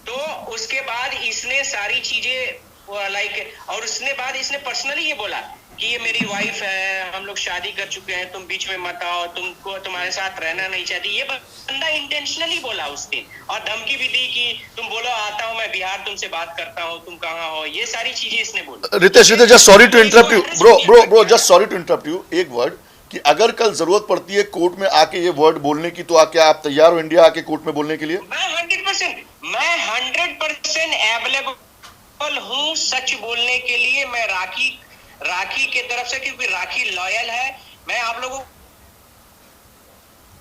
तो उसके बाद इसने सारी चीजें लाइक, और उसने बाद इसने पर्सनली ये बोला कि ये मेरी वाइफ है, हम लोग शादी कर चुके हैं, तुम बीच में मत आओ, तुमको तुम्हारे साथ रहना नहीं चाहती। ये बंदा इंटेंशनली बोला उस दिन, और धमकी भी दी कि तुम बोलो आता हूँ मैं बिहार, तुमसे बात करता हूँ, तुम कहाँ हो, ये सारी चीजें इसने बोली। Ritesh, just sorry to interrupt you bro, just sorry to interrupt you. एक वर्ड कि अगर कल जरूरत पड़ती है कोर्ट में आके ये वर्ड बोलने की, तो क्या आप तैयार हो इंडिया आके कोर्ट में बोलने के लिए? मैं 100% अवेलेबल हूँ सच बोलने के लिए। मैं राखी के तरफ से, क्योंकि राखी लॉयल है। मैं आप लोगों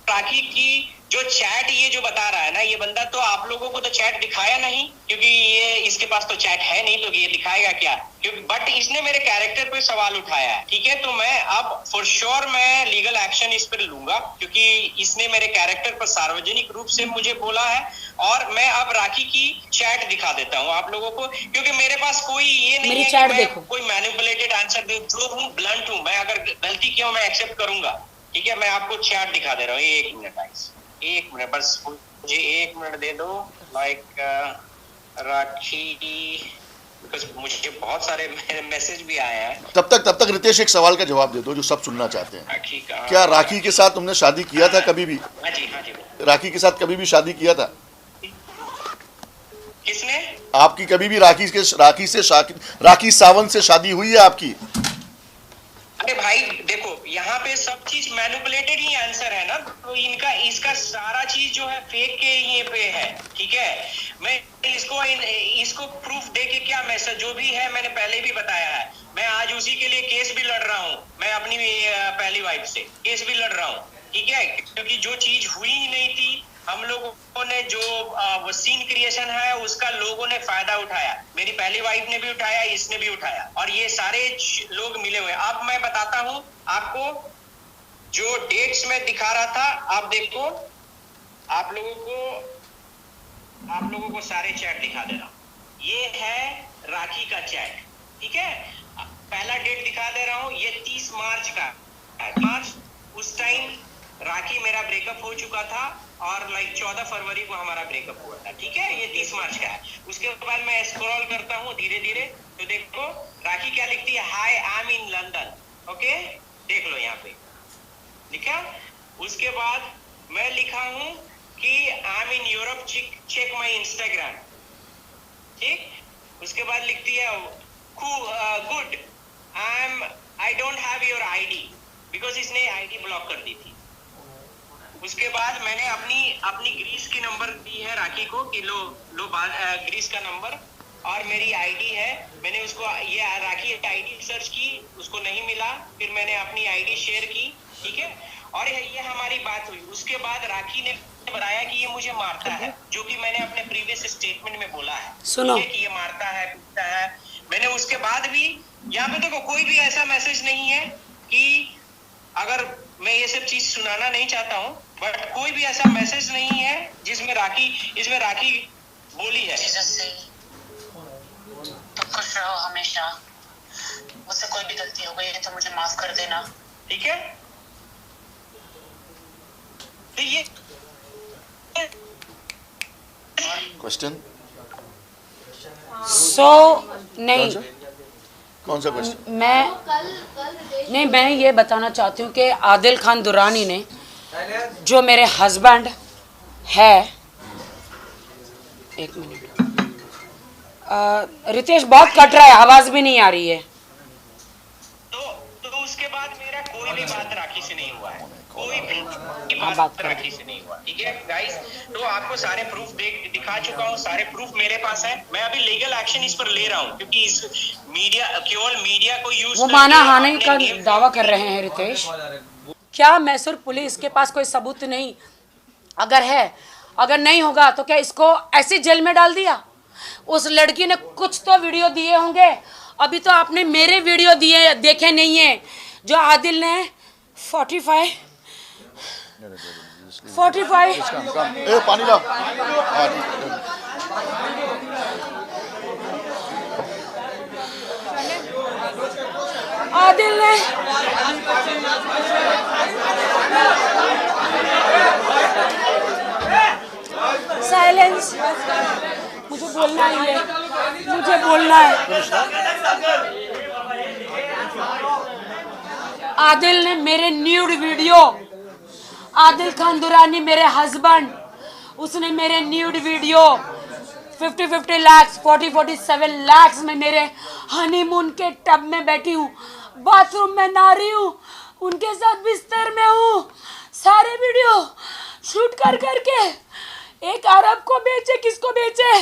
राखी की जो चैट ये जो बता रहा है ना ये बंदा, तो आप लोगों को तो चैट दिखाया नहीं, क्योंकि ये इसके पास तो चैट है नहीं, तो ये दिखाएगा क्या? क्योंकि बट इसने मेरे कैरेक्टर पे सवाल उठाया है, ठीक है। तो मैं अब फॉर श्योर मैं लीगल एक्शन इस पर लूंगा, क्योंकि इसने मेरे कैरेक्टर पर सार्वजनिक रूप से मुझे बोला है। और मैं अब राखी की चैट दिखा देता हूँ आप लोगों को, क्योंकि मेरे पास कोई ये नहीं है कि मैं कोई मैनिपुलेटेड आंसर दूं। जो हूँ ब्लंट हूँ मैं, अगर गलती किया मैं एक्सेप्ट करूंगा, ठीक है। मैं आपको चैट दिखा दे रहा हूँ, 1 मिनट गाइस, 1 मिनट बस, मुझे 1 मिनट दे दो। लाइक राखी, बिकॉज मुझे बहुत सारे मैसेज भी आए हैं। तब तक रितेश एक सवाल का जवाब दे दो जो सब सुनना चाहते हैं। राखी का, क्या राखी के साथ तुमने शादी किया था कभी भी? हाँ जी, हाँ जी। राखी के साथ कभी भी शादी किया था? किसने? आपकी कभी भी राखी सावंत से शादी हुई है आपकी? अरे भाई देखो, यहाँ पे सब चीज मैनिपुलेटेड ही आंसर है ना, तो इसका सारा चीज जो है फेक के ये पे है, ठीक है। मैं इसको प्रूफ दे के क्या मैसेज जो भी है, मैंने पहले भी बताया है, मैं आज उसी के लिए केस भी लड़ रहा हूँ। मैं अपनी पहली वाइफ से केस भी लड़ रहा हूँ, ठीक है, क्योंकि जो चीज हुई ही नहीं थी, हम लोगों ने जो वो सीन क्रिएशन है उसका लोगों ने फायदा उठाया। मेरी पहली वाइफ ने भी उठाया, इसने भी उठाया, और ये सारे लोग मिले हुए। अब मैं बताता हूं आपको, जो डेट्स में दिखा रहा था, आप देखो, आप लोगों को सारे चैट दिखा दे रहा हूं। ये है राखी का चैट, ठीक है। पहला डेट दिखा दे रहा हूं, ये 30 मार्च का। मार्च उस टाइम राखी मेरा ब्रेकअप हो चुका था, और लाइक 14 फरवरी को हमारा ब्रेकअप हुआ था, ठीक है। ये 30 मार्च का है। उसके बाद मैं स्क्रॉल करता हूँ धीरे धीरे, तो देखो राखी क्या लिखती है, hi I am in London, okay, देख लो यहाँ पे लिखा। उसके बाद मैं लिखा हूँ कि I am in Europe, check my Instagram, ठीक। उसके बाद लिखती है good, I don't have your ID, because इसने आईडी ब्लॉक कर दी थी। उसके बाद मैंने अपनी ग्रीस की नंबर दी है राखी को कि लो ग्रीस का नंबर, और मेरी आईडी है। मैंने उसको ये राखी आईडी सर्च की, उसको नहीं मिला, फिर मैंने अपनी आईडी शेयर की, ठीक है। और ये हमारी बात हुई। उसके बाद राखी ने बताया कि ये मुझे मारता है, जो कि मैंने अपने प्रीवियस स्टेटमेंट में बोला है, सुनो कि ये मारता है, पीटता है। मैंने उसके बाद भी यहाँ पे देखो कोई भी ऐसा मैसेज नहीं है कि, अगर मैं ये सब चीज सुनाना नहीं चाहता हूँ, बट कोई भी ऐसा मैसेज नहीं है जिसमें इसमें राखी बोली है। तो खुश रहो हमेशा, मुझसे कोई भी गलती हो गई है तो मुझे माफ कर देना, ठीक है। तो ये क्वेश्चन नहीं, कौन सा क्वेश्चन? मैं ये बताना चाहती हूँ कि आदिल खान दुरानी ने, जो मेरे हस्बैंड है, 1 मिनट, रितेश बहुत कट रहा है, आवाज भी नहीं आ रही है। तो उसके बाद मेरा कोई भी बात राखी से नहीं हुआ है, कोई भी बात राखी से नहीं हुआ, ठीक है गाइस। तो आपको सारे प्रूफ दिखा चुका हूँ, सारे प्रूफ मेरे पास है। मैं अभी लीगल एक्शन इस पर ले रहा हूँ, क्योंकि इस केवल मीडिया को यूज, वो माना हानि का दावा कर रहे हैं रितेश। क्या मैसूर पुलिस के पास कोई सबूत नहीं? अगर है, अगर नहीं होगा तो क्या इसको ऐसे जेल में डाल दिया? उस लड़की ने कुछ तो वीडियो दिए होंगे। अभी तो आपने मेरे वीडियो देखे नहीं है, जो आदिल ने 45 पानी ला। आदिल ने साइलेंस, मुझे बोलना ही है। मुझे बोलना है। आदिल ने मेरे न्यूड वीडियो, आदिल खान दुरानी मेरे हस्बैंड, उसने मेरे न्यूड वीडियो 50 लाख 47 लाख में मेरे हनीमून के टब में बैठी हूँ, बाथरूम में नहा रही हूँ, उनके साथ बिस्तर में हूँ, सारे वीडियो शूट कर करके एक अरब को बेचे, किसको बेचे,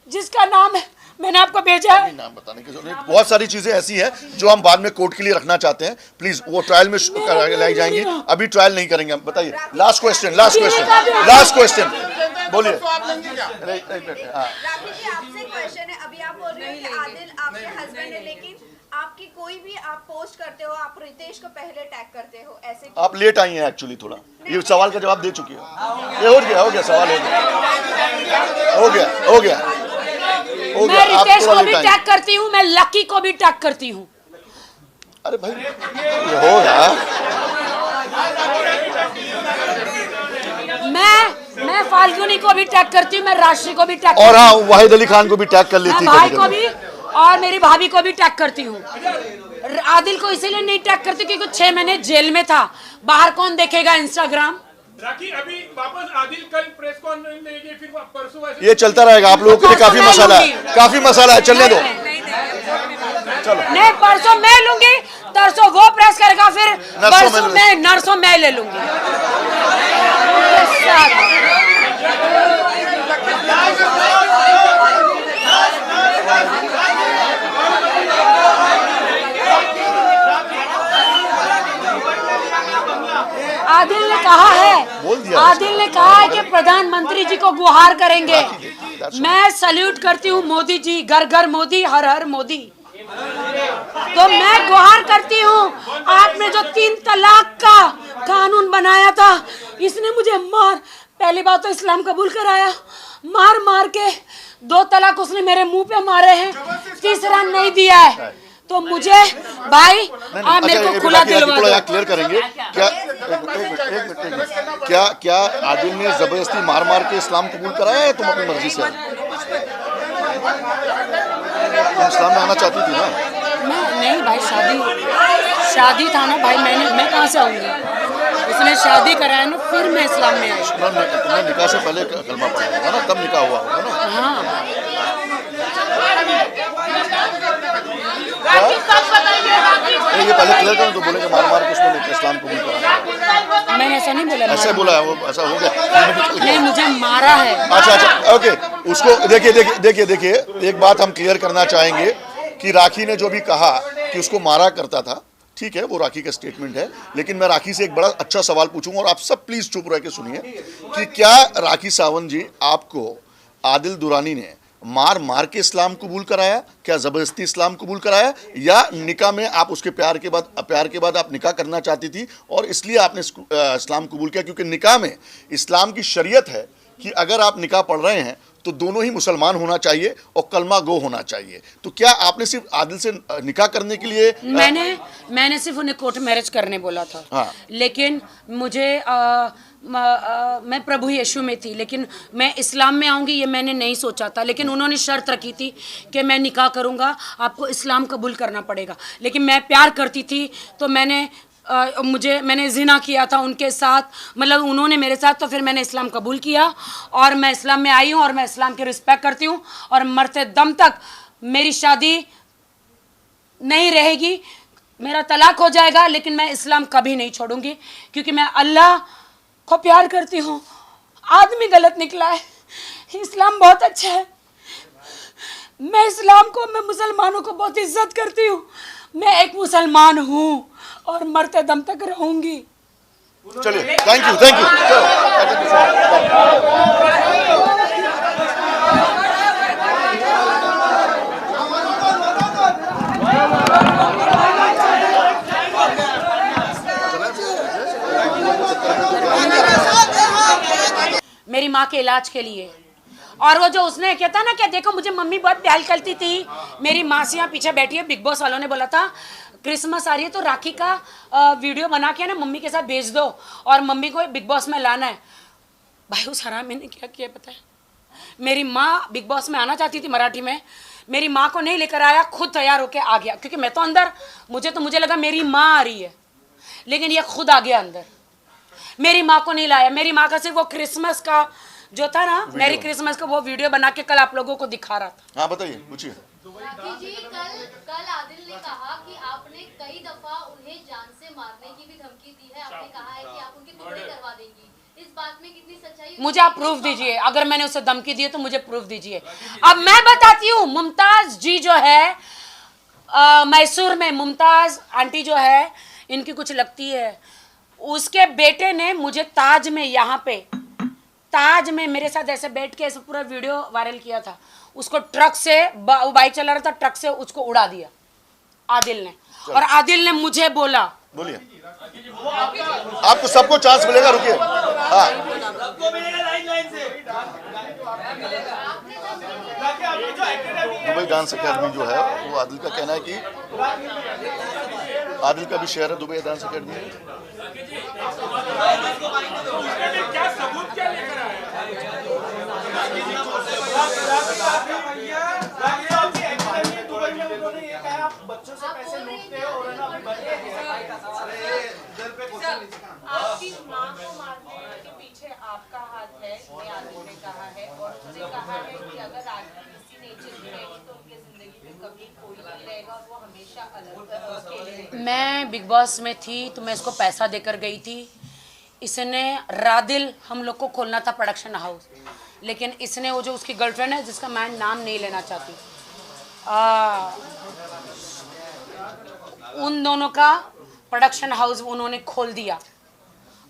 जिसका नाम है मैंने आपको भेजा है। नाम बताने की जरूरत नहीं। बहुत सारी चीजें ऐसी हैं जो हम बाद में कोर्ट के लिए रखना चाहते हैं, प्लीज वो ट्रायल में लाई जाएंगी, अभी ट्रायल नहीं करेंगे। बताइए, लास्ट क्वेश्चन बोलिए। राखी जी, आपसे क्वेश्चन है। अभी आप बोल रहे हो कि आदिल आपके हस्बैंड है, लेकिन आपकी कोई भी आप पोस्ट करते हो, आप रितेश को पहले टैग करते हो, ऐसे क्यों? आप लेट आई हैं एक्चुअली, थोड़ा ये सवाल का जवाब दे चुकी है। ये हो गया सवाल हो गया। मैं रितेश को भी टैग करती हूँ, मैं लकी को भी टैग करती हूँ। अरे भाई ये होगा। मैं फाल्गुनी को भी टैग करती हूँ, मैं राशि को भी टैग, और हाँ, वाहिद अली खान को भी टैग कर लेती है, भाई को भी और मेरी भाभी को भी टैग करती हूँ। आदिल को इसीलिए नहीं टैग करती क्योंकि 6 महीने जेल में था, बाहर कौन देखेगा इंस्टाग्राम। राखी, अभी वापस आदिल कल प्रेस कॉन्फ्रेंस लेंगे, फिर परसों ये चलता रहेगा। आप लोगों के लिए काफी मसाला है, चलने दो। चलो, नहीं, परसों मैं लूंगी, तरसों वो प्रेस करेगा, फिर नरसों मैं ले लूंगी। आदिल ने कहा है कि प्रधानमंत्री जी को गुहार करेंगे। मैं सल्यूट करती हूँ मोदी जी, घर घर मोदी, हर हर मोदी। तो मैं गुहार करती हूँ, आपने जो 3 तलाक का कानून बनाया था, इसने मुझे पहली बात तो इस्लाम कबूल कराया, मार के 2 तलाक उसने मेरे मुंह पे मारे हैं, तीसरा नहीं दिया है। तो मुझे भाई आप मेरे को खुला दिलवा दो। क्लियर करेंगे क्या आदिल ने जबरदस्ती मार के इस्लाम कबूल कराया है? तुम अपनी मर्जी से तुम इस्लाम में आना चाहती थी ना? नहीं भाई, शादी था ना भाई, मैं कहाँ से आऊंगी? उसने शादी कराया ना, फिर मैं इस्लाम में आई। तुमने निकाह से पहले कलमा पढ़ा होगा ना, तब निकाह हुआ होगा ना? हाँ। ये पहले क्लियर करो, तो बोलेंगे मार के उसने इस्लाम कबूल करा। मैंने ऐसा नहीं बोला। ऐसे बोला है, वो ऐसा हो गया। नहीं, मुझे मारा है। अच्छा, ओके। उसको देखिए, एक बात हम क्लियर करना चाहेंगे कि राखी ने जो भी कहा कि उसको मारा करता था, ठीक है, वो राखी का स्टेटमेंट है, लेकिन मैं राखी से एक बड़ा अच्छा सवाल पूछूंगा और आप सब प्लीज चुप रह के सुनिए कि क्या राखी सावंत जी, आपको आदिल दुरानी ने मार के इस्लाम कबूल कराया? क्या जबरदस्ती इस्लाम कबूल कराया, या निकाह में आप उसके प्यार के बाद आप निकाह करना चाहती थी और इसलिए आपने इस्लाम कबूल किया? क्योंकि निकाह में इस्लाम की शरीयत है कि अगर आप निकाह पढ़ रहे हैं तो दोनों ही मुसलमान होना चाहिए और कलमा गो होना चाहिए। तो क्या आपने सिर्फ आदिल से निकाह करने के लिए? मैंने सिर्फ उन्हें कोर्ट मैरिज करने बोला था। हाँ। लेकिन मुझे मैं प्रभु यीशु में थी, लेकिन मैं इस्लाम में आऊँगी ये मैंने नहीं सोचा था। लेकिन उन्होंने शर्त रखी थी कि मैं निकाह करूँगा, आपको इस्लाम कबूल करना पड़ेगा। लेकिन मैं प्यार करती थी, तो मैंने जिना किया था उनके साथ, मतलब उन्होंने मेरे साथ, तो फिर मैंने इस्लाम कबूल किया और मैं इस्लाम में आई हूँ और मैं इस्लाम की रिस्पेक्ट करती हूँ और मरते दम तक मेरी शादी नहीं रहेगी, मेरा तलाक हो जाएगा, लेकिन मैं इस्लाम कभी नहीं छोड़ूंगी क्योंकि मैं अल्लाह को प्यार करती हूँ। आदमी गलत निकला है, इस्लाम बहुत अच्छा है। मैं मुसलमानों को बहुत इज्जत करती हूँ। मैं एक मुसलमान हूँ और मरते दम तक रहूंगी। चलिए, थैंक यू। मेरी माँ के इलाज के लिए। और वो जो उसने कहता ना कि देखो मुझे मम्मी बहुत प्यार करती थी, मेरी मासियाँ पीछे बैठी है, बिग बॉस वालों ने बोला था क्रिसमस आ रही है तो राखी का वीडियो बना के ना मम्मी के साथ भेज दो और मम्मी को बिग बॉस में लाना है। भाई उस हरामी ने क्या किया पता है? मेरी माँ बिग बॉस में आना चाहती थी मराठी में, मेरी माँ को नहीं लेकर आया, खुद तैयार होके आ गया, क्योंकि मैं तो अंदर, मुझे लगा मेरी माँ आ रही है, लेकिन ये खुद आ गया अंदर। मेरी माँ को नहीं लाया। मेरी माँ का सिर्फ वो क्रिसमस का जो था ना, मेरी क्रिसमस का वो वीडियो बना के कल आप लोगों को दिखा रहा था। हाँ बताइए, पूछिए। राखी जी, कल आदिल ने कहा कि आपने कई दफा उन्हें जान से मारने की भी धमकी दी है। आपने कहा है कि आप उनके टुकड़े करवा देंगी। इस बात में कितनी सच्चाई है? मुझे आप प्रूफ दीजिए। अगर मैंने उसे धमकी दी है तो मुझे प्रूफ दीजिए। अब मैं बताती हूँ, मुमताज जी जो है मैसूर में, मुमताज आंटी जो है, इनकी कुछ लगती है, उसके बेटे ने मुझे ताज में, यहाँ पे ताज में मेरे साथ ऐसे बैठ के ऐसे पूरा वीडियो वायरल किया था। उसको ट्रक से, वो बाइक चला रहा था, ट्रक से उसको उड़ा दिया आदिल ने। और आदिल ने मुझे बोला, बोलिए, आपको सबको चांस मिलेगा, रुकिए। हाँ, दुबई डांस अकेडमी जो है वो आदिल का कहना है कि आदिल का भी शहर है दुबई डांस अकेडमी। क्या सबूत क्या लेकर आए? बच्चों से पैसे लूटते हो और ना आपकी माँ को मारने के पीछे आपका हाथ है, ये आदिल ने कहा है, और उसने कहा है कि अगर राखी इसी नेचर की रहेगी तो उनकी जिंदगी में कभी कोई नहीं रहेगा और वो हमेशा अलग अकेले रहेंगे। मैं बिग बॉस में थी तो मैं इसको पैसा देकर गई थी। इसने रादिल हम लोग को खोलना था प्रोडक्शन हाउस, लेकिन इसने वो जो उसकी गर्लफ्रेंड है, जिसका मैं नाम नहीं लेना चाहती, उन दोनों का प्रोडक्शन हाउस उन्होंने खोल दिया।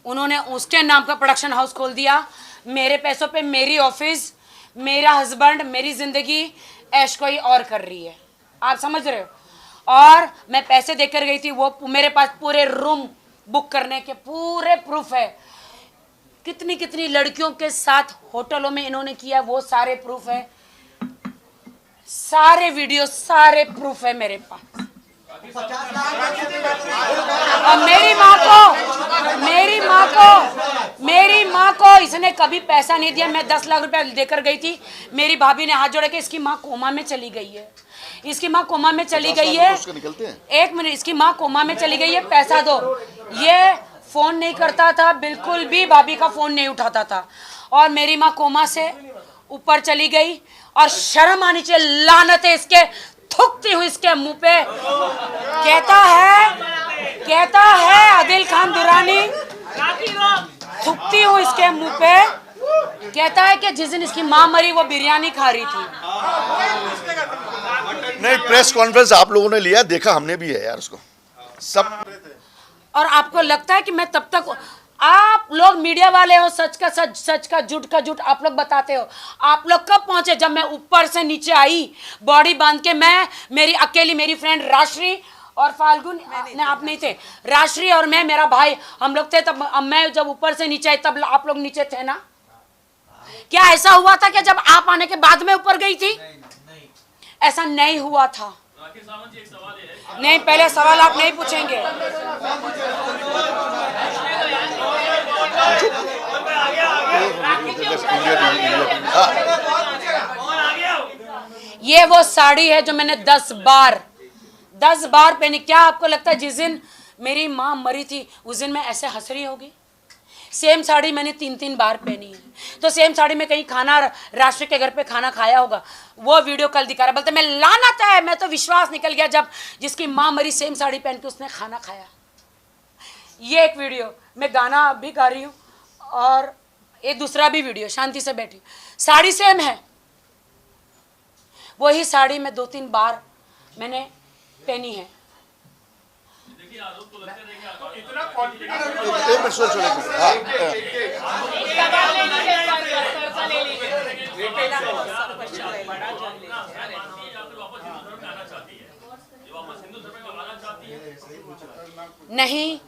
उन्होंने उसके नाम का प्रोडक्शन हाउस खोल दिया। मेरे पैसों पे मेरी ऑफिस, मेरा हस्बैंड, मेरी ज़िंदगी ऐश कोई और कर रही है। आप समझ रहे हो? और मैं पैसे देकर गई थी, वो मेरे पास पूरे रूम बुक करने के पूरे प्रूफ है। कितनी कितनी लड़कियों के साथ होटलों में इन्होंने किया, वो सारे प्रूफ है, सारे वीडियो, सारे प्रूफ है मेरे पास। और मेरी माँ को इसने कभी पैसा नहीं दिया। मैं 10 लाख रुपया देकर गई थी। मेरी भाभी ने हाथ जोड़ के, इसकी माँ कोमा में चली गई है, इसकी माँ कोमा में चली गई है, एक मिनट, इसकी माँ कोमा में चली गई है, पैसा दो। ये फोन नहीं करता था, बिल्कुल भी भाभी का फोन नहीं उठाता था। और मेरी माँ कोमा से ऊपर चली गई, और शर्म आनी चाहिए, लानत है इसके, थूकती हूँ इसके मुंह पे। कहता है आदिल खान दुरानी, थूकती हूँ इसके मुंह पे। कहता है कि जिस दिन इसकी माँ मरी वो बिरयानी खा रही थी। नहीं, प्रेस कॉन्फ्रेंस आप लोगों ने लिया, देखा हमने भी है यार उसको सब। और आपको लगता है कि मैं तब तक, आप लोग मीडिया वाले हो, सच का सच, सच का झूठ का झूठ आप लोग बताते हो। आप लोग कब पहुंचे? जब मैं ऊपर से नीचे आई, बॉडी बांध के, मैं, मेरी अकेली, मेरी फ्रेंड राश्री और फाल्गुन ने, आप नहीं थे, राश्री और मैं, मेरा भाई, हम लोग थे। तब मैं जब ऊपर से नीचे आई तब आप लोग नीचे थे ना? क्या ऐसा हुआ था कि जब आप आने के बाद में ऊपर गई थी? ऐसा नहीं हुआ था। नहीं, पहले सवाल आप नहीं पूछेंगे। ये वो साड़ी है जो मैंने 10 बार पहनी। क्या आपको लगता है जिस दिन मेरी माँ मरी थी उस दिन मैं ऐसे हंस रही होगी? सेम साड़ी मैंने 3 बार पहनी है। तो सेम साड़ी में कहीं खाना, राष्ट्र के घर पे खाना खाया होगा, वो वीडियो कल दिखा रहा। बोलते मैं लानत है, मैं तो विश्वास निकल गया जब जिसकी माँ मरी सेम साड़ी पहन के उसने खाना खाया। ये एक वीडियो, मैं गाना भी गा रही हूँ, और एक दूसरा भी वीडियो, शांति से बैठी, साड़ी सेम है। वही साड़ी में 2-3 बार मैंने पहनी है। इतना कॉन्फिडेंस नहीं,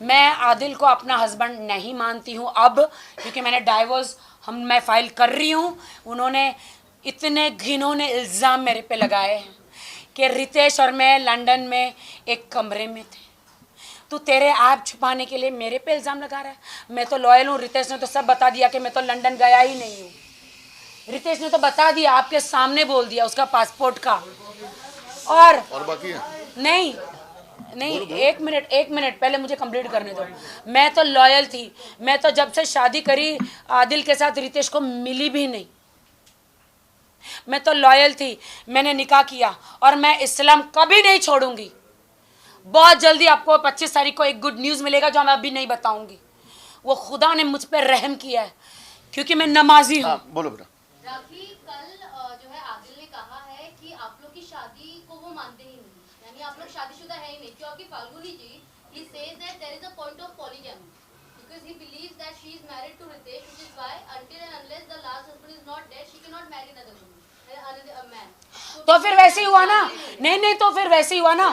मैं आदिल को अपना हस्बैंड नहीं मानती हूँ अब, क्योंकि मैंने डाइवोर्स मैं फाइल कर रही हूँ। उन्होंने इतने घिनौने इल्ज़ाम मेरे पे लगाए हैं कि रितेश और मैं लंदन में एक कमरे में थे। तू तेरे ऐप छुपाने के लिए मेरे पे इल्ज़ाम लगा रहा है? मैं तो लॉयल हूँ। रितेश ने तो सब बता दिया कि मैं तो लंदन गया ही नहीं हूँ। रितेश ने तो बता दिया, आपके सामने बोल दिया उसका पासपोर्ट का। और बाकी है? नहीं नहीं, एक मिनट पहले मुझे कंप्लीट करने दो। मैं तो लॉयल थी, मैं तो जब से शादी करी आदिल के साथ रितेश को मिली भी नहीं। मैं तो लॉयल थी, मैंने निकाह किया और मैं इस्लाम कभी नहीं छोड़ूंगी। बहुत जल्दी आपको 25 तारीख को एक गुड न्यूज़ मिलेगा जो मैं अभी नहीं बताऊंगी। वो खुदा ने मुझ पर रहम किया है क्योंकि मैं नमाजी हूँ। बोलो बेटा। राखी, कल जो है आदिल ने कहा है कि आप लोग की शादी को वो मानते ही नहीं, यानी आप लोग शादीशुदा है ही नहीं, क्योंकि फाल्गुनी जी he says that there is a point of polygamy because he believes that she is married to Ritesh, which is why until and unless the last husband is not dead she cannot marry another woman, another man. तो फिर वैसे ही हुआ ना? नहीं, तो फिर वैसे ही हुआ ना।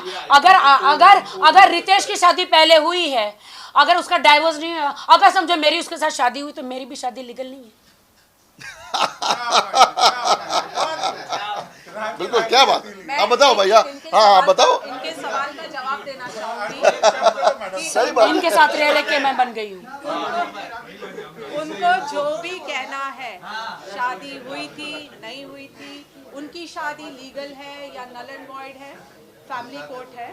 अगर रितेश की शादी पहले हुई है, अगर उसका डाइवोर्स नहीं हुआ, अगर समझो मेरी उसके साथ शादी हुई तो मेरी भी शादी लीगल नहीं है। बिल्कुल, क्या बात। आप बताओ भैया। हाँ बताओ। इनके सवाल का जवाब देना चाहूंगी। सही बात। इनके साथ रह के मैं बन गई हूँ। उनको जो भी कहना है, शादी हुई थी नहीं हुई थी, उनकी शादी लीगल है या नल एंड वॉइड है, फैमिली कोर्ट है,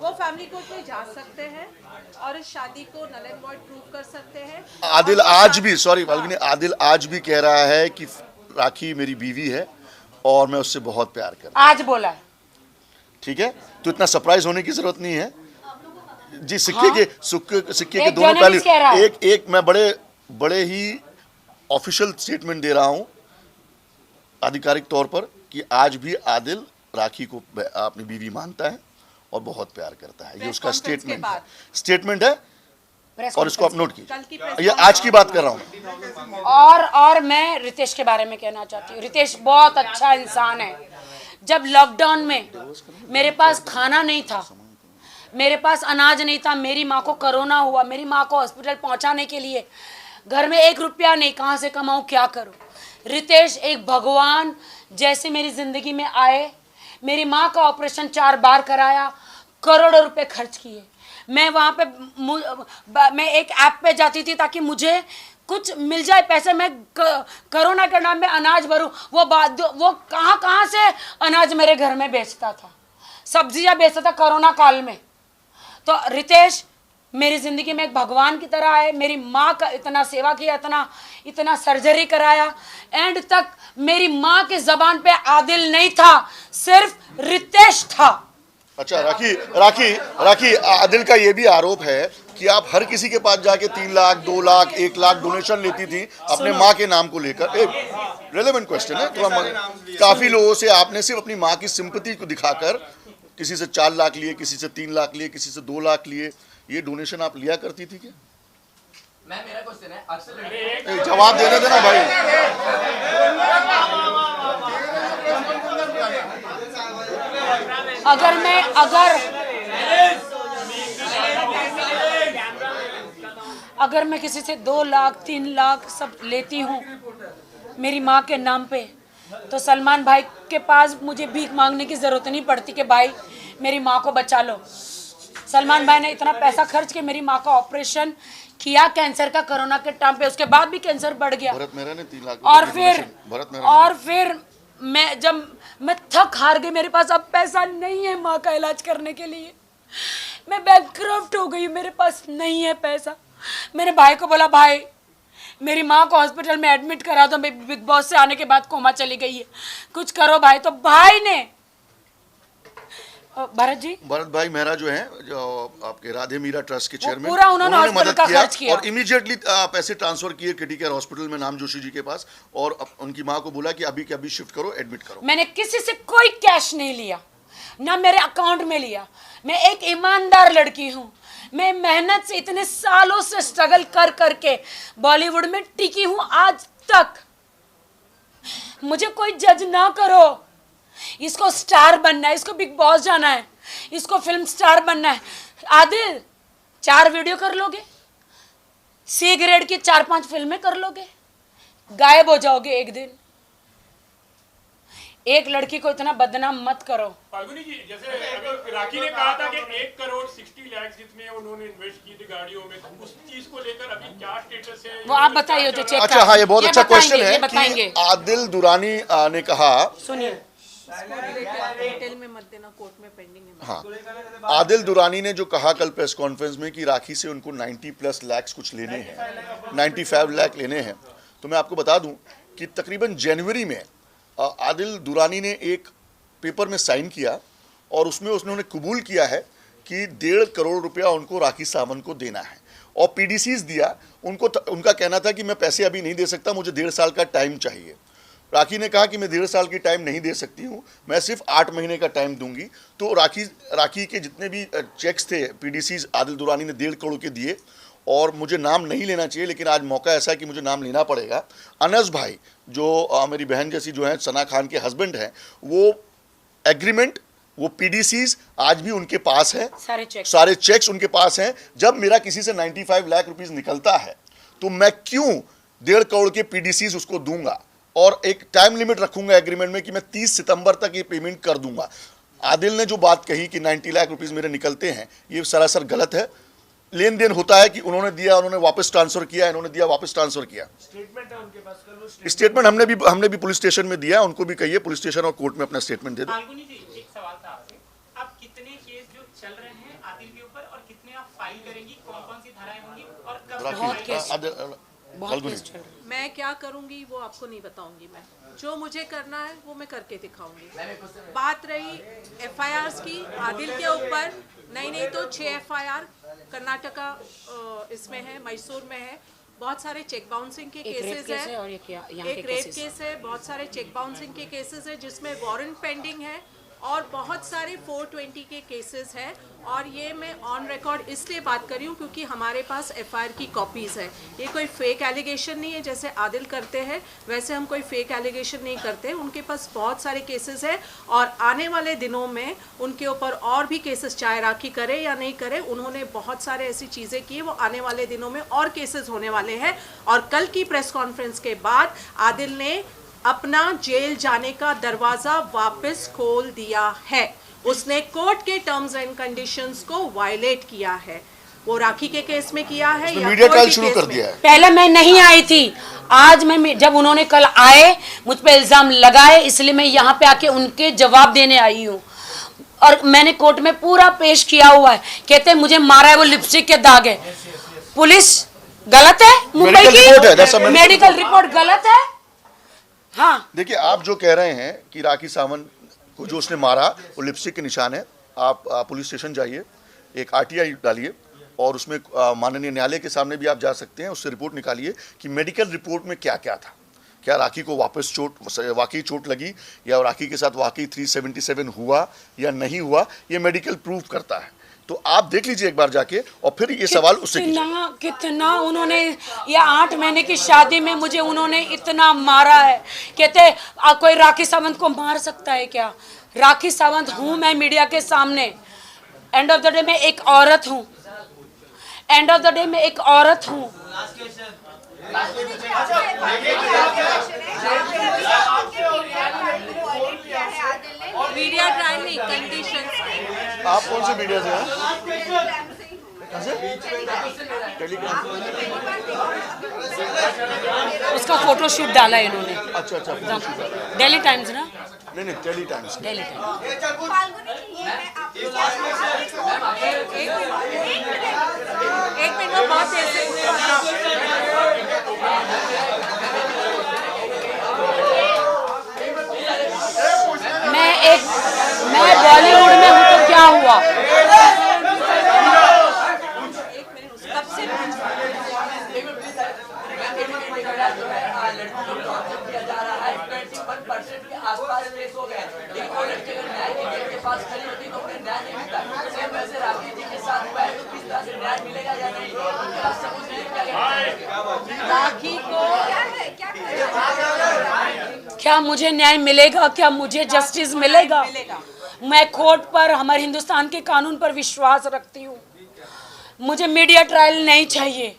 वो फैमिली कोर्ट में जा सकते हैं और इस शादी को नल एंड वॉइड प्रूव कर सकते हैं। आदिल आज भी, सॉरी फाल्गुनी, आदिल आज भी कह रहा है कि राखी मेरी बीवी है और मैं उससे बहुत प्यार करता हूं। आज बोला है। ठीक है, तो इतना सरप्राइज होने की जरूरत नहीं है जी। सिक्के के दोनों पहलू। एक मैं बड़े ही ऑफिशियल स्टेटमेंट दे रहा हूं आधिकारिक तौर पर कि आज भी आदिल राखी को अपनी बीवी मानता है और बहुत प्यार करता है। ये उसका स्टेटमेंट है और इसको आप नोट कीजिए। ये आज की बात कर रहा हूँ। और मैं रितेश के बारे में कहना चाहती हूँ। रितेश बहुत अच्छा इंसान है। जब लॉकडाउन में मेरे पास खाना नहीं था, मेरे पास अनाज नहीं था, मेरी माँ को कोरोना हुआ, मेरी माँ को हॉस्पिटल पहुँचाने के लिए घर में 1 रुपया नहीं, कहाँ से कमाऊँ, क्या करूँ। रितेश एक भगवान जैसे मेरी ज़िंदगी में आए। मेरी माँ का ऑपरेशन 4 बार कराया, करोड़ों रुपए खर्च किए। मैं वहाँ पे मैं एक ऐप पे जाती थी ताकि मुझे कुछ मिल जाए पैसे। मैं कोरोना के नाम में अनाज भरूँ, वो कहाँ से अनाज मेरे घर में बेचता था, सब्जियाँ बेचता था कोरोना काल में। तो रितेश मेरी ज़िंदगी में एक भगवान की तरह आए। मेरी माँ का इतना सेवा किया, इतना सर्जरी कराया। एंड तक मेरी माँ की ज़बान पे आदिल नहीं था, सिर्फ रितेश था। अच्छा राखी, आदिल का ये भी आरोप है कि आप हर किसी के पास जाके 3 लाख, 2 लाख, 1 लाख डोनेशन लेती थी अपने माँ के नाम को लेकर। एक रेलेवेंट क्वेश्चन है थोड़ा। काफी लोगों से आपने सिर्फ अपनी माँ की सिंपैथी को दिखाकर किसी से 4 लाख लिए, किसी से 3 लाख लिए, किसी से 2 लाख लिए। ये डोनेशन आप लिया करती थी क्या? मेरा क्वेश्चन है, अक्सर जवाब देने देना भाई। अगर मैं किसी से 2 लाख 3 लाख सब लेती हूँ मेरी माँ के नाम पे, तो सलमान भाई के पास मुझे भीख मांगने की ज़रूरत नहीं पड़ती कि भाई मेरी माँ को बचा लो। सलमान भाई ने इतना पैसा खर्च के मेरी माँ का ऑपरेशन किया कैंसर का, कोरोना के टाइम पे। उसके बाद भी कैंसर बढ़ गया। भरत मेहरा ने 3 लाख और फिर मैं थक हार गई। मेरे पास अब पैसा नहीं है माँ का इलाज करने के लिए। मैं बैंकक्रप्ट हो गई, मेरे पास नहीं है पैसा। मैंने भाई को बोला, भाई मेरी माँ को हॉस्पिटल में एडमिट करा दो, मैं बिग बॉस से आने के बाद कोमा चली गई है, कुछ करो भाई। तो भाई ने, भरत भाई मेहरा जो हैं, जो आपके राधे मीरा ट्रस्ट के चेयरमैन, पूरा उन्होंने मदद किया और इमीडिएटली पैसे ट्रांसफर किए किटी केयर हॉस्पिटल में नाम जोशी जी के पास, और उनकी माँ को बोला कि अभी के अभी शिफ्ट करो, एडमिट करो। मैंने किसी से कोई कैश नहीं लिया, ना मेरे अकाउंट में लिया। मैं एक ईमानदार लड़की हूँ। मैं मेहनत से इतने सालों से स्ट्रगल कर करके बॉलीवुड में टिकी हूँ आज तक। मुझे कोई जज ना करो। इसको स्टार बनना है, इसको बिग बॉस जाना है, इसको फिल्म स्टार बनना है। आदिल 4 वीडियो कर लोगे, C ग्रेड की 4-5 फिल्में कर लोगे, गायब हो जाओगे एक दिन। एक लड़की को इतना बदनाम मत करो। फाल्गुनी जी, जैसे अभी राखी ने कहा था कि 1 करोड़ 60 लाख जितने उन्होंने इन्वेस्ट की थी गाड़ियों में, तो उस चीज को लेकर अभी क्या स्टेटस है? वो आप बताइए जो चेक। अच्छा हाँ, ये बहुत अच्छा क्वेश्चन है बताएंगे। कि आदिल दुरानी ने कहा, सुनिए, डिटेल में मत देना, कोर्ट में पेंडिंग है। हाँ, आदिल दुरानी ने जो कहा कल प्रेस कॉन्फ्रेंस में कि राखी से उनको 90+ लाख कुछ लेने हैं, 95 लाख लेने हैं, तो मैं आपको बता दूं कि तकरीबन जनवरी में आदिल दुरानी ने एक पेपर में साइन किया और उसमें उन्होंने कबूल किया है कि 1.5 करोड़ रुपया उनको राखी सावंत को देना है और पीडीसीज दिया उनको। उनका कहना था कि मैं पैसे अभी नहीं दे सकता, मुझे 1.5 साल का टाइम चाहिए। राखी ने कहा कि मैं 1.5 साल की टाइम नहीं दे सकती हूँ, मैं सिर्फ 8 महीने का टाइम दूंगी। तो राखी के जितने भी चेक्स थे पीडीसीज आदिल दुरानी ने 1.5 करोड़ के दिए और मुझे नाम नहीं लेना चाहिए, लेकिन आज मौका ऐसा है कि मुझे नाम लेना पड़ेगा। अनस भाई जो मेरी बहन जैसी जो है, सना खान के हस्बैंड हैं, वो एग्रीमेंट, वो पीडीसीज आज भी उनके पास है, सारे चेक्स उनके पास हैं। जब मेरा किसी से 95 लाख रुपीस निकलता है तो मैं क्यों 1.5 करोड़ के पीडीसीज उसको दूंगा और एक टाइम लिमिट रखूंगा एग्रीमेंट में कि मैं 30 सितंबर तक ये पेमेंट कर दूंगा। आदिल ने जो बात कही कि 90 लाख रुपीस मेरे निकलते हैं, ये सरासर गलत है। लेन देन होता है कि उन्होंने दिया, उन्होंने वापस ट्रांसफर किया, इन्होंने दिया वापस ट्रांसफर किया। स्टेटमेंट है उनके पास, स्टेटमेंट हमने भी पुलिस स्टेशन में दिया, उनको भी कहिए पुलिस स्टेशन और कोर्ट में अपना स्टेटमेंट दे दो। फाल्गुनी जी, एक सवाल था आपसे, आप कितने केस जो चल रहे हैं आदिल के ऊपर और कितने आप फाइल करेंगी, कौन-कौन सी धाराएं होंगी और कब? मैं क्या करूंगी वो आपको नहीं बताऊंगी। मैं जो मुझे करना है वो मैं करके दिखाऊंगी। बात रही एफआईआर्स की आदिल के ऊपर, नहीं तो 6 एफआईआर कर्नाटका इसमें है, मैसूर में है। बहुत सारे चेक बाउंसिंग के केसेस है, एक रेप केस है, बहुत सारे चेक बाउंसिंग के केसेस है जिसमें वारंट पेंडिंग है और बहुत सारे 420 के केसेस हैं। और ये मैं ऑन रिकॉर्ड इसलिए बात कर रही हूँ क्योंकि हमारे पास एफआईआर की कॉपीज़ है। ये कोई फेक एलिगेशन नहीं है जैसे आदिल करते हैं, वैसे हम कोई फेक एलिगेशन नहीं करते। उनके पास बहुत सारे केसेस हैं और आने वाले दिनों में उनके ऊपर और भी केसेस, चाहे राखी करे या नहीं करे, उन्होंने बहुत सारे ऐसी चीज़ें की, वो आने वाले दिनों में और केसेस होने वाले हैं। और कल की प्रेस कॉन्फ्रेंस के बाद आदिल ने अपना जेल जाने का दरवाजा वापस खोल दिया है। उसने कोर्ट के टर्म्स एंड कंडीशंस को वायलेट किया है। वो राखी के केस में किया है या मीडिया ट्रायल शुरू कर दिया है। पहले मैं नहीं आई थी, आज मैं, जब उन्होंने कल आए मुझ पे इल्जाम लगाए, इसलिए मैं यहाँ पे आके उनके जवाब देने आई हूँ। और मैंने कोर्ट में पूरा पेश किया हुआ है। कहते हैं मुझे मारा है, वो लिपस्टिक के दाग है। पुलिस गलत है, मुंबई की मेडिकल रिपोर्ट गलत है। हाँ, देखिए आप जो कह रहे हैं कि राखी सावंत को जो उसने मारा वो लिपस्टिक के निशान है, आप पुलिस स्टेशन जाइए, एक आरटीआई डालिए और उसमें माननीय न्यायालय के सामने भी आप जा सकते हैं, उससे रिपोर्ट निकालिए कि मेडिकल रिपोर्ट में क्या क्या था, क्या राखी को वापस वाकई चोट लगी या राखी के साथ वाकई 377 हुआ या नहीं हुआ, ये मेडिकल प्रूफ करता है। तो आप देख लीजिए एक बार जाके और फिर ये सवाल उससे कीजिए। कितना उन्होंने, ये 8 महीने की शादी में मुझे उन्होंने इतना मारा है। कहते कोई राखी सावंत को मार सकता है क्या? राखी सावंत हूँ मैं मीडिया के सामने। एंड ऑफ द डे मैं एक औरत हूँ, एंड ऑफ द डे मैं एक औरत हूँ। मीडिया ट्रायल नहीं, कंडीशंस। आप कौन से मीडिया से हैं? उसका फोटो शूट डाला है इन्होंने। अच्छा, डेली टाइम्स ना? नहीं, डेली टाइम्स। एक मिनट में बहुत देर से मैं बॉलीवुड में हूँ तो क्या हुआ? राखी को क्या मुझे न्याय मिलेगा? क्या मुझे जस्टिस मिलेगा? मैं कोर्ट पर, हमारे हिंदुस्तान के कानून पर विश्वास रखती हूँ। मुझे मीडिया ट्रायल नहीं चाहिए।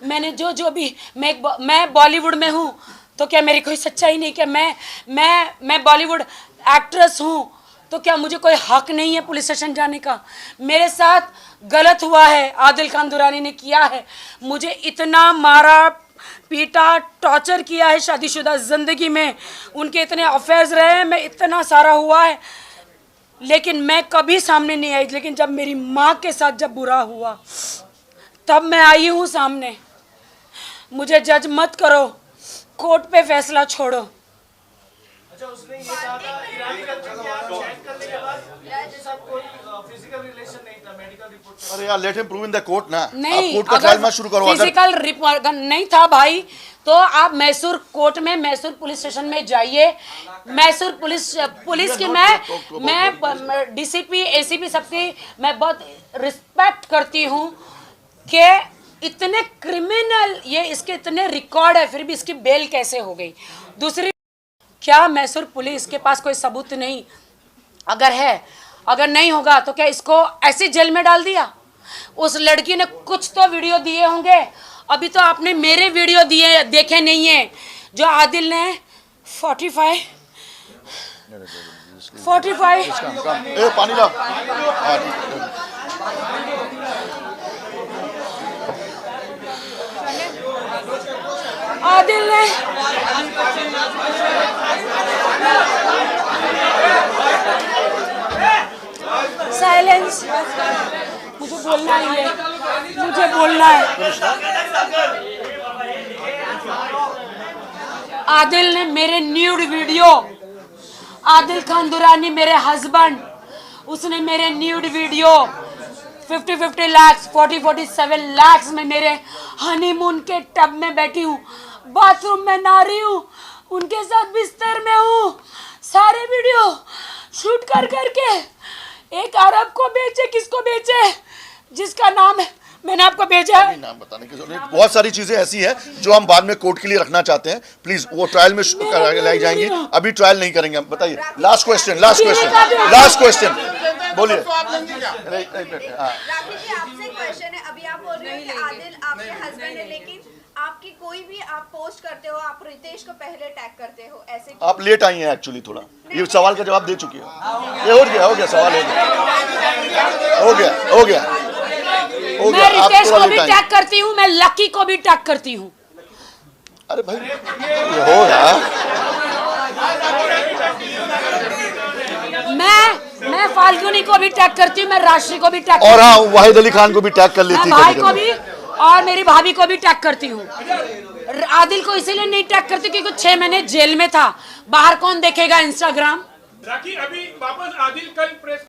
मैंने जो भी, मैं बॉलीवुड में हूँ तो क्या मेरी कोई सच्चाई नहीं? क्या मैं बॉलीवुड एक्ट्रेस हूँ तो क्या मुझे कोई हक नहीं है पुलिस स्टेशन जाने का? मेरे साथ गलत हुआ है, आदिल खान दुरानी ने किया है, मुझे इतना मारा पीटा टॉर्चर किया है शादीशुदा ज़िंदगी में, उनके इतने अफेयर्स रहे हैं, मैं इतना सारा हुआ है, लेकिन मैं कभी सामने नहीं आई। लेकिन जब मेरी माँ के साथ जब बुरा हुआ तब मैं आई हूँ सामने। मुझे जज मत करो, कोर्ट पे फैसला छोड़ो। अच्छा, उसने ये कहा था ईरानी कल्चर के आप चेक करने के बाद आपके साथ कोई फिजिकल रिलेशन नहीं था, मेडिकल रिपोर्ट। अरे यार, let him prove in the court ना। नहीं, कोर्ट का ट्रायल मत शुरू करो। फिजिकल रिपोर्ट नहीं था भाई तो आप मैसूर कोर्ट में, मैसूर पुलिस स्टेशन में जाइए। मैसूर पुलिस की मैं डीसीपी एसीपी सबकी मैं बहुत रिस्पेक्ट करती हूँ कि इतने क्रिमिनल, ये इसके इतने रिकॉर्ड है, फिर भी इसकी बेल कैसे हो गई? दूसरी, क्या मैसूर पुलिस के पास कोई सबूत नहीं? अगर है, अगर नहीं होगा तो क्या इसको ऐसे जेल में डाल दिया? उस लड़की ने कुछ तो वीडियो दिए होंगे। अभी तो आपने मेरे वीडियो दिए देखे नहीं है जो आदिल ने 45 पानी ला। आदिल ने साइलेंस, मुझे बोलना ही है, मुझे बोलना है। आदिल ने मेरे न्यूड वीडियो, आदिल खान दुरानी मेरे हस्बैंड, उसने मेरे न्यूड वीडियो 50 लाख 47 लाख में मेरे हनीमून के टब में बैठी हूँ, बाथरूम में नहा रही हूँ, उनके साथ बिस्तर में हूँ, सारे वीडियो शूट कर करके एक अरब को बेचे, किसको बेचे, जिसका नाम है मैंने आपको भेजा है। नाम बताने की जरूरत नहीं। बहुत सारी चीजें ऐसी हैं जो हम बाद में कोर्ट के लिए रखना चाहते हैं। प्लीज वो ट्रायल में लाई जाएंगी, अभी ट्रायल नहीं करेंगे हम। बताइए, लास्ट क्वेश्चन बोलिए। राखी जी, आपसे क्वेश्चन है। अभी आप बोल रहे हो कि आदिल आपके हस्बैंड है, लेकिन आपकी कोई भी आप पोस्ट करते हो, आप रितेश को पहले टैग करते हो, ऐसे आप लेट आई हैं एक्चुअली थोड़ा। ये सवाल का जवाब दे चुकी है। ये हो गया सवाल, हो गया। मैं रितेश को भी टैग करती हूँ, मैं लकी को भी टैग करती हूँ। अरे भाई, ये हो यार। मैं फाल्गुनी को भी टैग करती हूँ, मैं राशि को भी टैग, और हाँ, वाहिद अली खान को भी टैग कर लेती है, भाई को भी और मेरी भाभी को भी टैग करती हूँ। आदिल को इसीलिए नहीं टैग करती क्योंकि 6 महीने जेल में था, बाहर कौन देखेगा इंस्टाग्राम। राखी, अभी वापस आदिल कल प्रेस